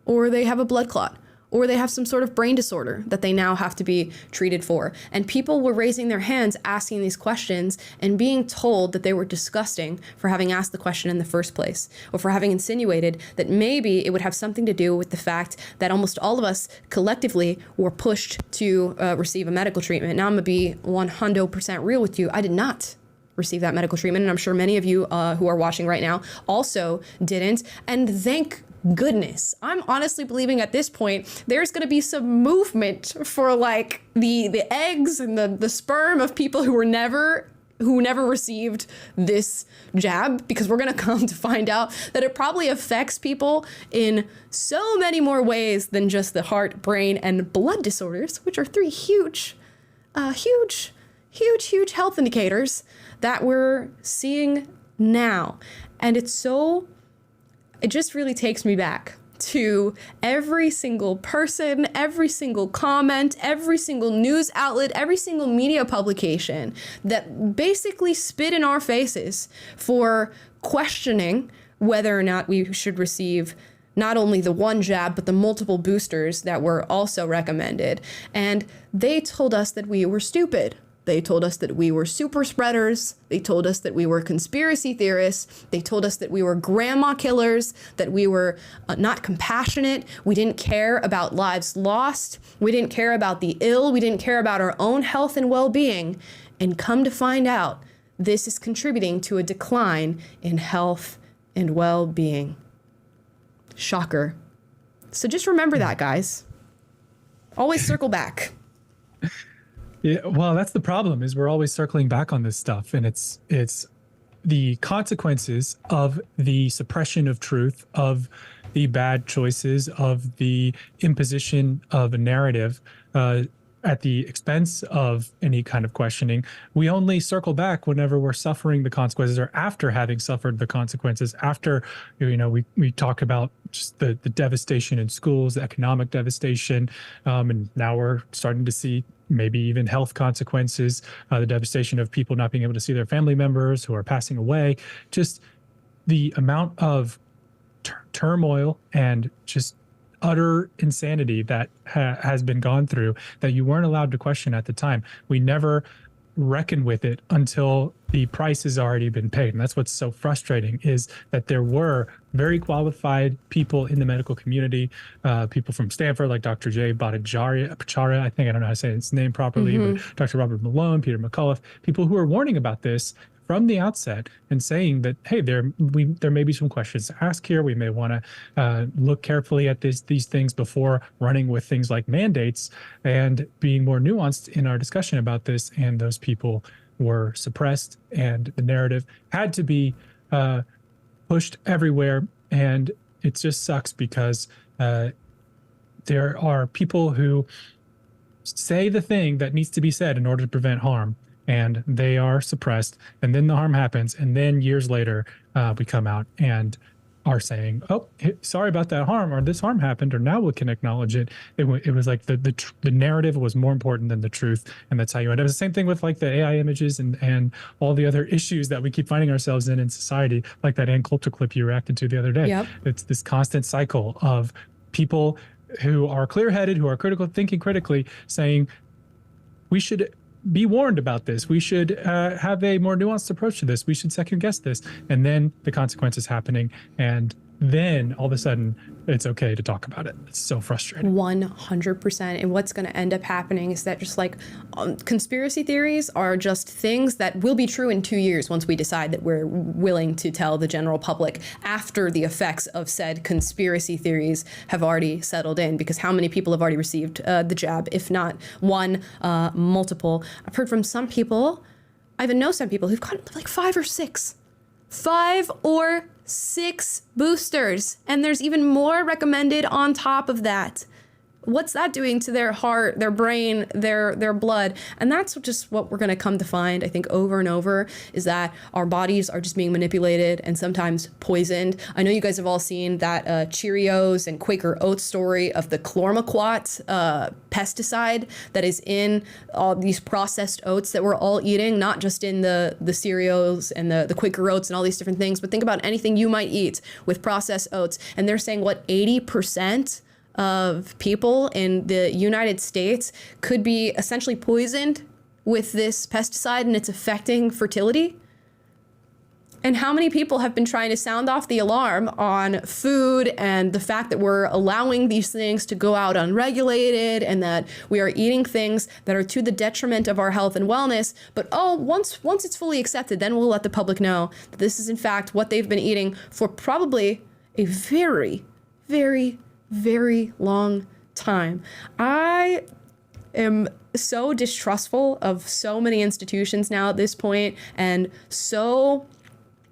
or they have a blood clot, or they have some sort of brain disorder that they now have to be treated for? And people were raising their hands asking these questions and being told that they were disgusting for having asked the question in the first place, or for having insinuated that maybe it would have something to do with the fact that almost all of us collectively were pushed to receive a medical treatment. Now I'm gonna be 100% real with you. I did not receive that medical treatment, and I'm sure many of you who are watching right now also didn't. And thank goodness. I'm honestly believing at this point there's going to be some movement for like the eggs and the sperm of people who never received this jab, because we're going to come to find out that it probably affects people in so many more ways than just the heart, brain, and blood disorders, which are three huge health indicators that we're seeing now. And it just really takes me back to every single person, every single comment, every single news outlet, every single media publication that basically spit in our faces for questioning whether or not we should receive not only the one jab, but the multiple boosters that were also recommended. And they told us that we were stupid. They told us that we were super spreaders. They told us that we were conspiracy theorists. They told us that we were grandma killers, that we were not compassionate. We didn't care about lives lost. We didn't care about the ill. We didn't care about our own health and well-being. And come to find out, this is contributing to a decline in health and well-being. Shocker. So just remember that, guys. Always circle back. Yeah, well, that's the problem, is we're always circling back on this stuff, and it's the consequences of the suppression of truth, of the bad choices, of the imposition of a narrative at the expense of any kind of questioning. We only circle back whenever we're suffering the consequences, or after having suffered the consequences, after, we talk about just the devastation in schools, the economic devastation, and now we're starting to see maybe even health consequences, the devastation of people not being able to see their family members who are passing away, just the amount of turmoil and just utter insanity that has been gone through that you weren't allowed to question at the time. We never reckon with it until the price has already been paid. And that's what's so frustrating, is that there were very qualified people in the medical community, people from Stanford, like Dr. Jay Bhattacharya, I think, I don't know how to say his name properly, but Dr. Robert Malone, Peter McCullough, people who are warning about this from the outset and saying that, hey, there may be some questions to ask here. We may want to look carefully at these things before running with things like mandates, and being more nuanced in our discussion about this. And those people were suppressed, and the narrative had to be pushed everywhere. And it just sucks because there are people who say the thing that needs to be said in order to prevent harm, and they are suppressed, and then the harm happens, and then years later we come out and are saying, oh, sorry about that harm, or this harm happened, or now we can acknowledge it. It was like the narrative was more important than the truth, and that's how you end up. It's the same thing with like the AI images and all the other issues that we keep finding ourselves in society, like that Ann Coulter clip you reacted to the other day. Yep. It's this constant cycle of people who are clear-headed, who are thinking critically, saying we should be warned about this. We should have a more nuanced approach to this. We should second guess this. And then the consequences happening. And then all of a sudden it's okay to talk about it. It's so frustrating. 100%. And what's going to end up happening is that just like conspiracy theories are just things that will be true in 2 years once we decide that we're willing to tell the general public, after the effects of said conspiracy theories have already settled in. Because how many people have already received the jab, if not one, multiple? I've heard from some people, I even know some people who've gotten like 5 or 6 boosters, and there's even more recommended on top of that. What's that doing to their heart, their brain, their blood? And that's just what we're going to come to find, I think, over and over, is that our bodies are just being manipulated and sometimes poisoned. I know you guys have all seen that Cheerios and Quaker Oats story of the chlormequat pesticide that is in all these processed oats that we're all eating, not just in the cereals and the Quaker Oats and all these different things, but think about anything you might eat with processed oats. And they're saying, 80% of people in the United States could be essentially poisoned with this pesticide, and it's affecting fertility. And how many people have been trying to sound off the alarm on food and the fact that we're allowing these things to go out unregulated, and that we are eating things that are to the detriment of our health and wellness. But once it's fully accepted, then we'll let the public know that this is in fact what they've been eating for probably a very, very, very long time. I am so distrustful of so many institutions now at this point, and so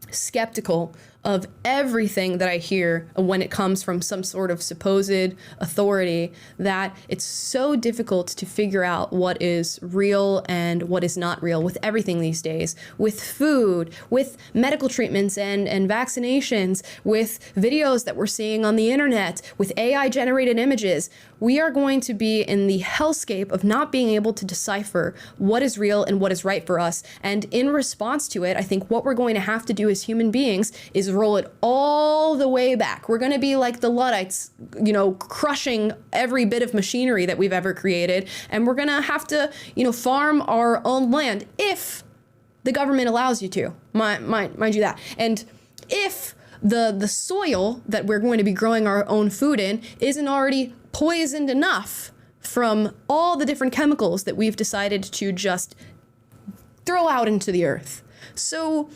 skeptical of everything that I hear when it comes from some sort of supposed authority, that it's so difficult to figure out what is real and what is not real with everything these days, with food, with medical treatments and vaccinations, with videos that we're seeing on the internet, with AI generated images. We are going to be in the hellscape of not being able to decipher what is real and what is right for us. And in response to it, I think what we're going to have to do as human beings is roll it all the way back. We're going to be like the Luddites, crushing every bit of machinery that we've ever created. And we're going to have to, farm our own land if the government allows you to, mind you that. And if the soil that we're going to be growing our own food in isn't already poisoned enough from all the different chemicals that we've decided to just throw out into the earth. So,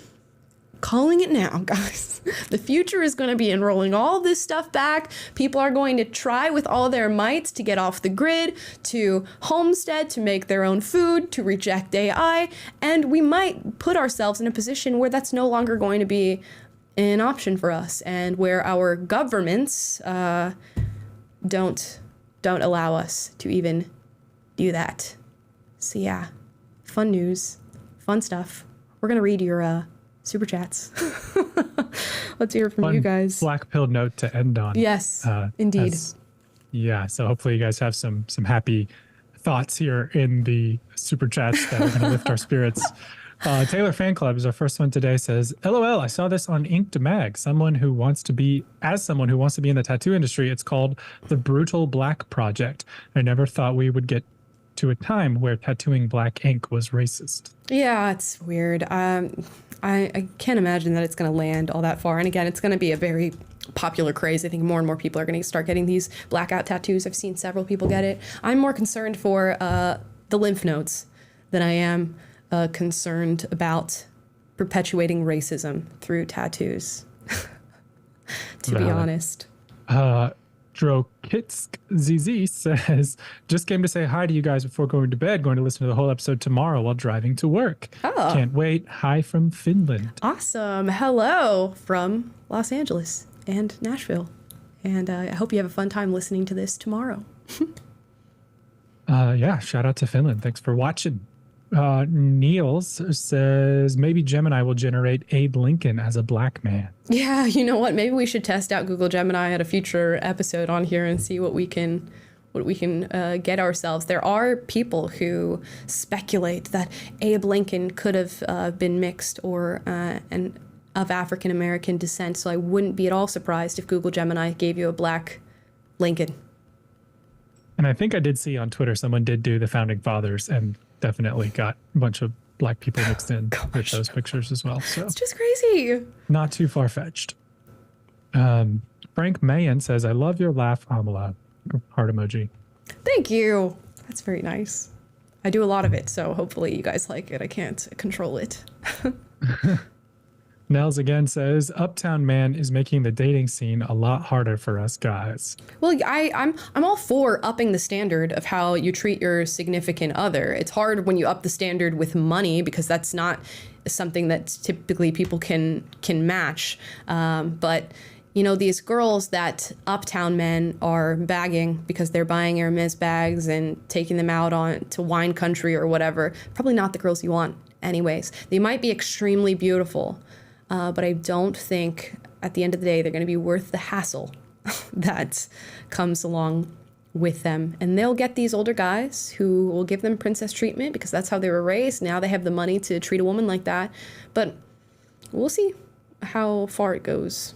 calling it now, guys. The future is going to be enrolling all this stuff back. People are going to try with all their might to get off the grid, to homestead, to make their own food, to reject AI. And we might put ourselves in a position where that's no longer going to be an option for us, and where our governments don't allow us to even do that. So yeah, fun news, fun stuff. We're going to read your super chats. Let's hear from you guys. Black pill note to end on. Yes, indeed. So hopefully you guys have some happy thoughts here in the super chats that are going to lift our spirits. Taylor Fan Club is our first one today. Says, LOL, I saw this on Inked Mag. Someone who wants to be in the tattoo industry, it's called the Brutal Black Project. I never thought we would get to a time where tattooing black ink was racist. Yeah, it's weird. I can't imagine that it's going to land all that far. And again, it's going to be a very popular craze. I think more and more people are going to start getting these blackout tattoos. I've seen several people get it. I'm more concerned for the lymph nodes than I am concerned about perpetuating racism through tattoos, to be honest. Drokitsk ZZ says, just came to say hi to you guys before going to bed. Going to listen to the whole episode tomorrow while driving to work. Oh. Can't wait. Hi from Finland. Awesome. Hello from Los Angeles and Nashville. And I hope you have a fun time listening to this tomorrow. Yeah, shout out to Finland. Thanks for watching. Niels says, maybe Gemini will generate Abe Lincoln as a black man. Yeah, you know what? Maybe we should test out Google Gemini at a future episode on here and see what we can get ourselves. There are people who speculate that Abe Lincoln could have been mixed or and of African American descent. So I wouldn't be at all surprised if Google Gemini gave you a black Lincoln. And I think I did see on Twitter someone did do the founding fathers and definitely got a bunch of black people mixed in with those pictures as well. So it's just crazy. Not too far-fetched. Frank Mayen says, I love your laugh, Amala. Heart emoji. Thank you. That's very nice. I do a lot of it, so hopefully you guys like it. I can't control it. Nels again says, Uptown Man is making the dating scene a lot harder for us guys. Well, I'm all for upping the standard of how you treat your significant other. It's hard when you up the standard with money because that's not something that typically people can match. But these girls that Uptown men are bagging because they're buying Hermes bags and taking them out on to wine country or whatever, probably not the girls you want anyways. They might be extremely beautiful. But I don't think at the end of the day, they're going to be worth the hassle that comes along with them. And they'll get these older guys who will give them princess treatment because that's how they were raised. Now they have the money to treat a woman like that. But we'll see how far it goes.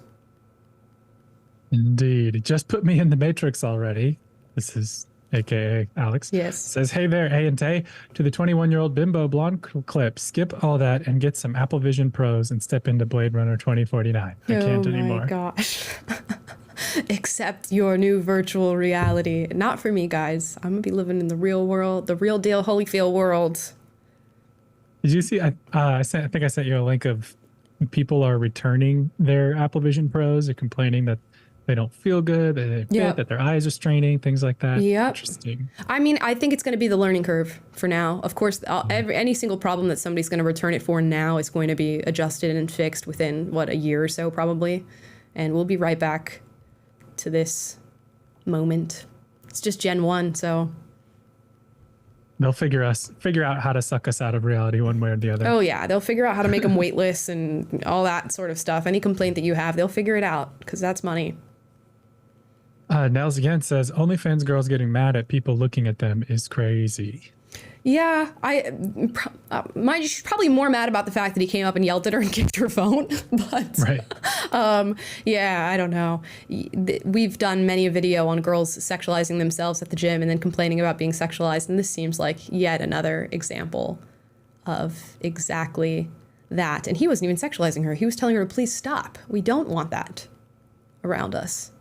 Indeed. It just put me in the Matrix already. This is AKA Alex. Yes. Says, hey there, A and Tay. To the 21-year-old bimbo blonde clip, skip all that and get some Apple Vision Pros and step into Blade Runner 2049. I can't anymore. Oh my gosh. Accept your new virtual reality. Not for me, guys. I'm going to be living in the real world, the real deal Holyfield world. Did you see? I think I sent you a link of people are returning their Apple Vision Pros. They're complaining that they don't feel good, that they fit, that their eyes are straining, things like that. Yep. Interesting. I mean, I think it's going to be the learning curve for now. Of course, any single problem that somebody's going to return it for now is going to be adjusted and fixed within, a year or so probably. And we'll be right back to this moment. It's just Gen 1, so... They'll figure out how to suck us out of reality one way or the other. Oh, yeah. They'll figure out how to make them weightless and all that sort of stuff. Any complaint that you have, they'll figure it out because that's money. Nels again says, OnlyFans girls getting mad at people looking at them is crazy. Yeah, she's probably more mad about the fact that he came up and yelled at her and kicked her phone. But Right. yeah, I don't know. We've done many a video on girls sexualizing themselves at the gym and then complaining about being sexualized, and this seems like yet another example of exactly that. And he wasn't even sexualizing her. He was telling her to please stop. We don't want that around us.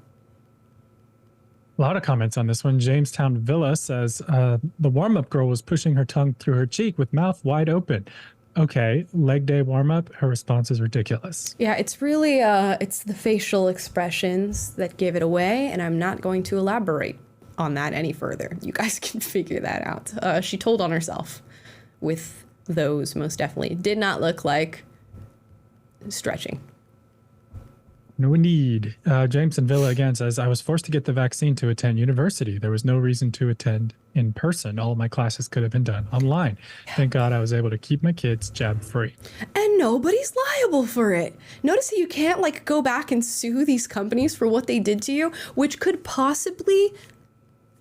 A lot of comments on this one. Jamestown Villa says the warm-up girl was pushing her tongue through her cheek with mouth wide open. Okay, leg day warm-up. Her response is ridiculous. Yeah, it's really it's the facial expressions that give it away, and I'm not going to elaborate on that any further. You guys can figure that out. She told on herself with those, most definitely. Did not look like stretching. No need. Jameson Villa again says, I was forced to get the vaccine to attend university. There was no reason to attend in person. All of my classes could have been done online. Thank God I was able to keep my kids jab free. And nobody's liable for it. Notice that you can't like go back and sue these companies for what they did to you, which could possibly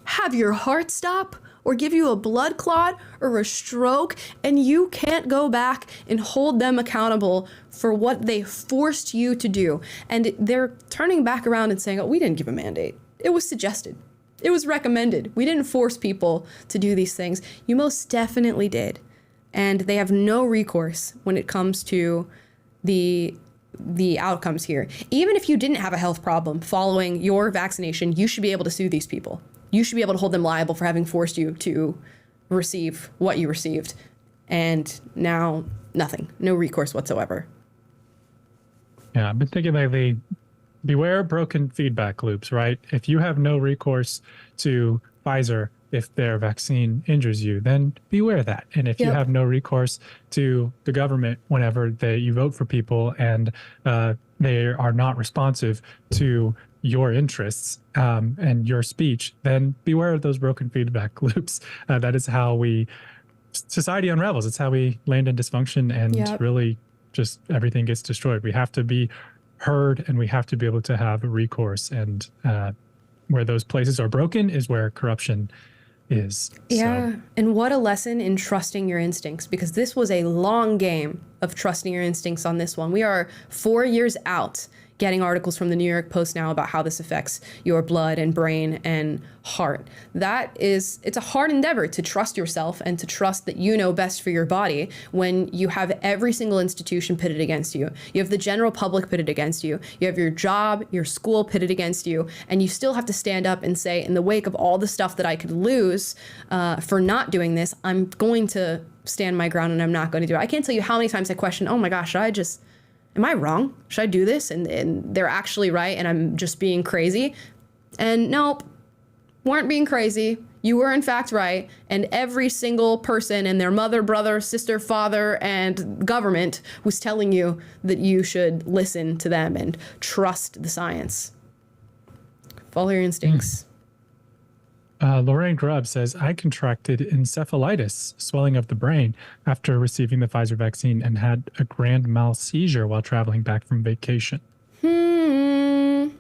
have your heart stop or give you a blood clot or a stroke, and you can't go back and hold them accountable for what they forced you to do. And they're turning back around and saying, oh, we didn't give a mandate. It was suggested. It was recommended. We didn't force people to do these things. You most definitely did. And they have no recourse when it comes to the outcomes here. Even if you didn't have a health problem following your vaccination, you should be able to sue these people. You should be able to hold them liable for having forced you to receive what you received. And now, nothing. No recourse whatsoever. Yeah, I've been thinking lately, beware broken feedback loops, right? If you have no recourse to Pfizer if their vaccine injures you, then beware that. And if you have no recourse to the government whenever you vote for people and they are not responsive to your interests and your speech, then beware of those broken feedback loops. That is how society unravels. It's how we land in dysfunction and really just everything gets destroyed. We have to be heard and we have to be able to have recourse. And where those places are broken is where corruption is. Yeah. So. And what a lesson in trusting your instincts, because this was a long game of trusting your instincts on this one. We are 4 years out getting articles from the New York Post now about how this affects your blood and brain and heart. It's a hard endeavor to trust yourself and to trust that you know best for your body when you have every single institution pitted against you. You have the general public pitted against you. You have your job, your school pitted against you, and you still have to stand up and say, in the wake of all the stuff that I could lose for not doing this, I'm going to stand my ground and I'm not going to do it. I can't tell you how many times I question, oh my gosh, am I wrong? Should I do this? And they're actually right, and I'm just being crazy. And nope, weren't being crazy. You were in fact right. And every single person and their mother, brother, sister, father, and government was telling you that you should listen to them and trust the science. Follow your instincts. Lorraine Grubb says, I contracted encephalitis, swelling of the brain, after receiving the Pfizer vaccine and had a grand mal seizure while traveling back from vacation. And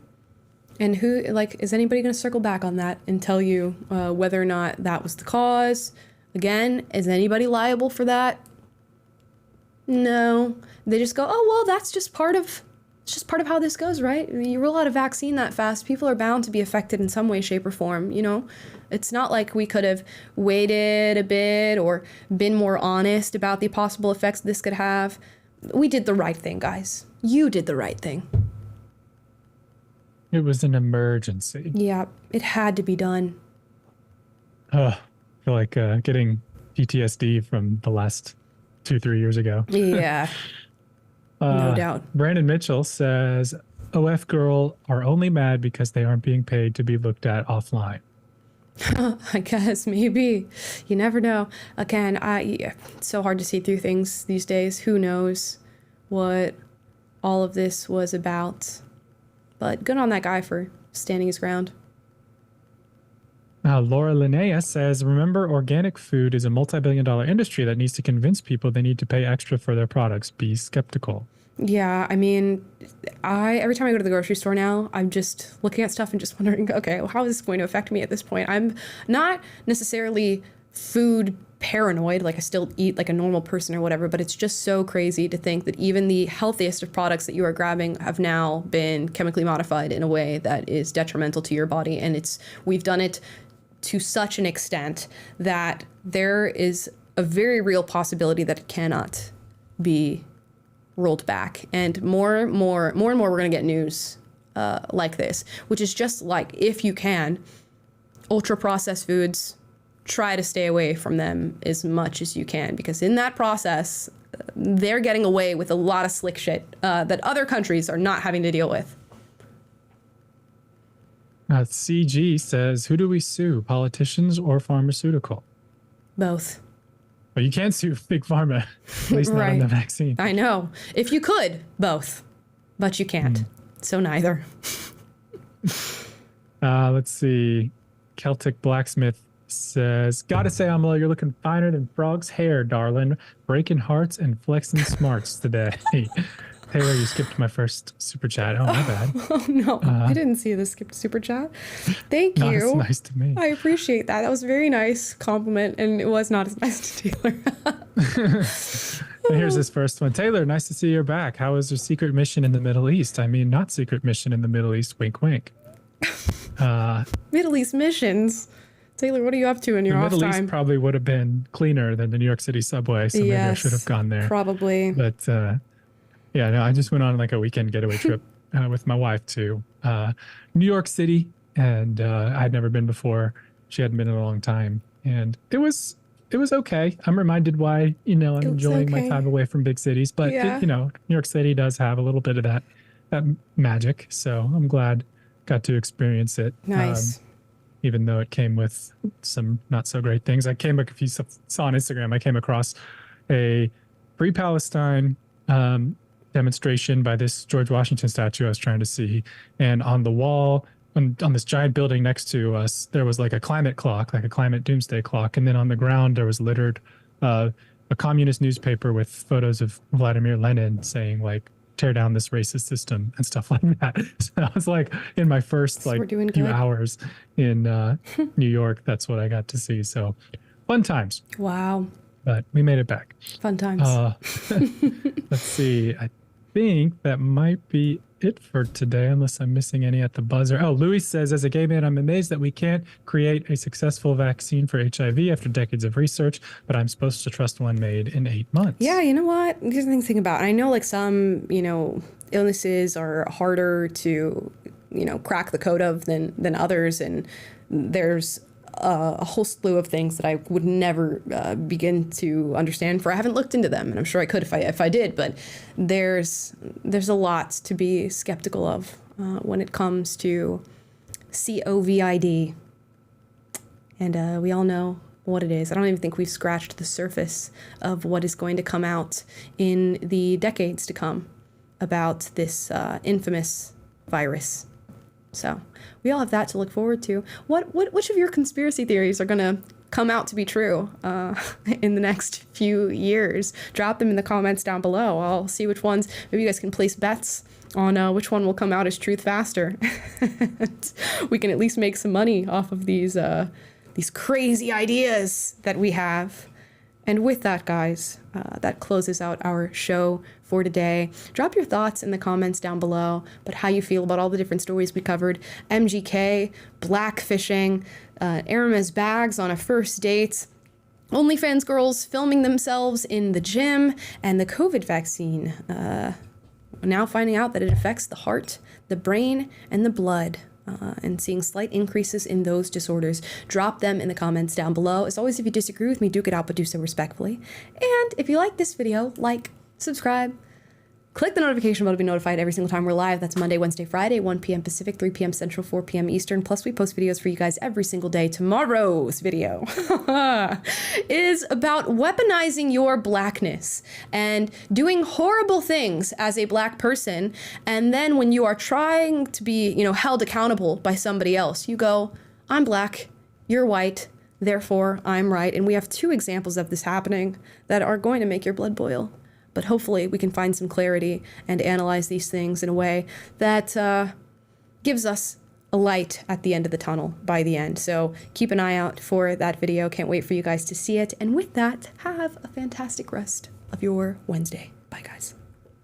is anybody going to circle back on that and tell you whether or not that was the cause? Again, is anybody liable for that? No. They just go, oh, well, that's just part of how this goes, right? You roll out a vaccine that fast, people are bound to be affected in some way, shape, or form, you know? It's not like we could have waited a bit or been more honest about the possible effects this could have. We did the right thing, guys. You did the right thing. It was an emergency. Yeah, it had to be done. I feel like getting PTSD from the last 2-3 years ago. Yeah. No doubt. Brandon Mitchell says, OF girl are only mad because they aren't being paid to be looked at offline. I guess, maybe. You never know. Again, it's so hard to see through things these days. Who knows what all of this was about. But good on that guy for standing his ground. Laura Linnea says, remember, organic food is a multi-billion-dollar industry that needs to convince people they need to pay extra for their products. Be skeptical. Yeah, I mean, every time I go to the grocery store now, I'm just looking at stuff and just wondering, okay, well, how is this going to affect me at this point? I'm not necessarily food paranoid, like I still eat like a normal person or whatever, but it's just so crazy to think that even the healthiest of products that you are grabbing have now been chemically modified in a way that is detrimental to your body. And we've done it to such an extent that there is a very real possibility that it cannot be rolled back. And more and more we're going to get news like this, which is just like, if you can, ultra processed foods, try to stay away from them as much as you can, because in that process, they're getting away with a lot of slick shit that other countries are not having to deal with. CG says, who do we sue, politicians or pharmaceutical? Both. Well, you can't sue Big Pharma, at least not on the vaccine. I know. If you could, both. But you can't. So neither. Let's see. Celtic Blacksmith says, gotta say, Amala, you're looking finer than Frog's hair, darling. Breaking hearts and flexing smarts today. Taylor, you skipped my first super chat. Oh, my bad. Oh, no. I didn't see the skipped super chat. Thank you. That's nice to me. I appreciate that. That was a very nice compliment, and it was not as nice to Taylor. And here's this first one. Taylor, nice to see you're back. How is your secret mission in the Middle East? I mean, not secret mission in the Middle East. Wink, wink. Middle East missions. Taylor, what are you up to in your off time? The Middle East probably would have been cleaner than the New York City subway, so maybe I should have gone there. Probably. But yeah, no, I just went on like a weekend getaway trip with my wife to New York City, and I'd never been before. She hadn't been in a long time, and it was okay. I'm reminded why I'm enjoying my time away from big cities, but New York City does have a little bit of that magic, so I'm glad got to experience it. Nice. Even though it came with some not so great things. If you saw on Instagram, I came across a Free Palestine demonstration by this George Washington statue I was trying to see. And on the wall, on this giant building next to us, there was like a climate clock, like a climate doomsday clock. And then on the ground, there was littered a communist newspaper with photos of Vladimir Lenin saying like, tear down this racist system and stuff like that. So I was like, in my first few hours in New York, that's what I got to see. So fun times. Wow. But we made it back. Fun times. Let's see. I think that might be it for today, unless I'm missing any at the buzzer. Oh, Louis says, as a gay man, I'm amazed that we can't create a successful vaccine for HIV after decades of research, but I'm supposed to trust one made in 8 months. Yeah, you know what? Here's the thing to think about. I know like some, illnesses are harder to, crack the code of than others. And there's a whole slew of things that I would never begin to understand, for I haven't looked into them, and I'm sure I could if I did. But there's a lot to be skeptical of when it comes to COVID, and we all know what it is. I don't even think we've scratched the surface of what is going to come out in the decades to come about this infamous virus. So we all have that to look forward to. Which of your conspiracy theories are going to come out to be true in the next few years? Drop them in the comments down below. I'll see which ones. Maybe you guys can place bets on which one will come out as truth faster. We can at least make some money off of these crazy ideas that we have. And with that, guys, that closes out our show for today. Drop your thoughts in the comments down below about how you feel about all the different stories we covered. MGK, Blackfishing, Hermes bags on a first date, OnlyFans girls filming themselves in the gym, and the COVID vaccine. Now finding out that it affects the heart, the brain, and the blood. And seeing slight increases in those disorders. Drop them in the comments down below. As always, if you disagree with me, duke it out, but do so respectfully. And if you like this video, like, subscribe, click the notification bell to be notified every single time we're live. That's Monday, Wednesday, Friday, 1 p.m. Pacific, 3 p.m. Central, 4 p.m. Eastern. Plus, we post videos for you guys every single day. Tomorrow's video is about weaponizing your blackness and doing horrible things as a black person. And then when you are trying to be, held accountable by somebody else, you go, I'm black, you're white, therefore I'm right. And we have 2 examples of this happening that are going to make your blood boil. But hopefully we can find some clarity and analyze these things in a way that gives us a light at the end of the tunnel by the end. So keep an eye out for that video. Can't wait for you guys to see it. And with that, have a fantastic rest of your Wednesday. Bye, guys.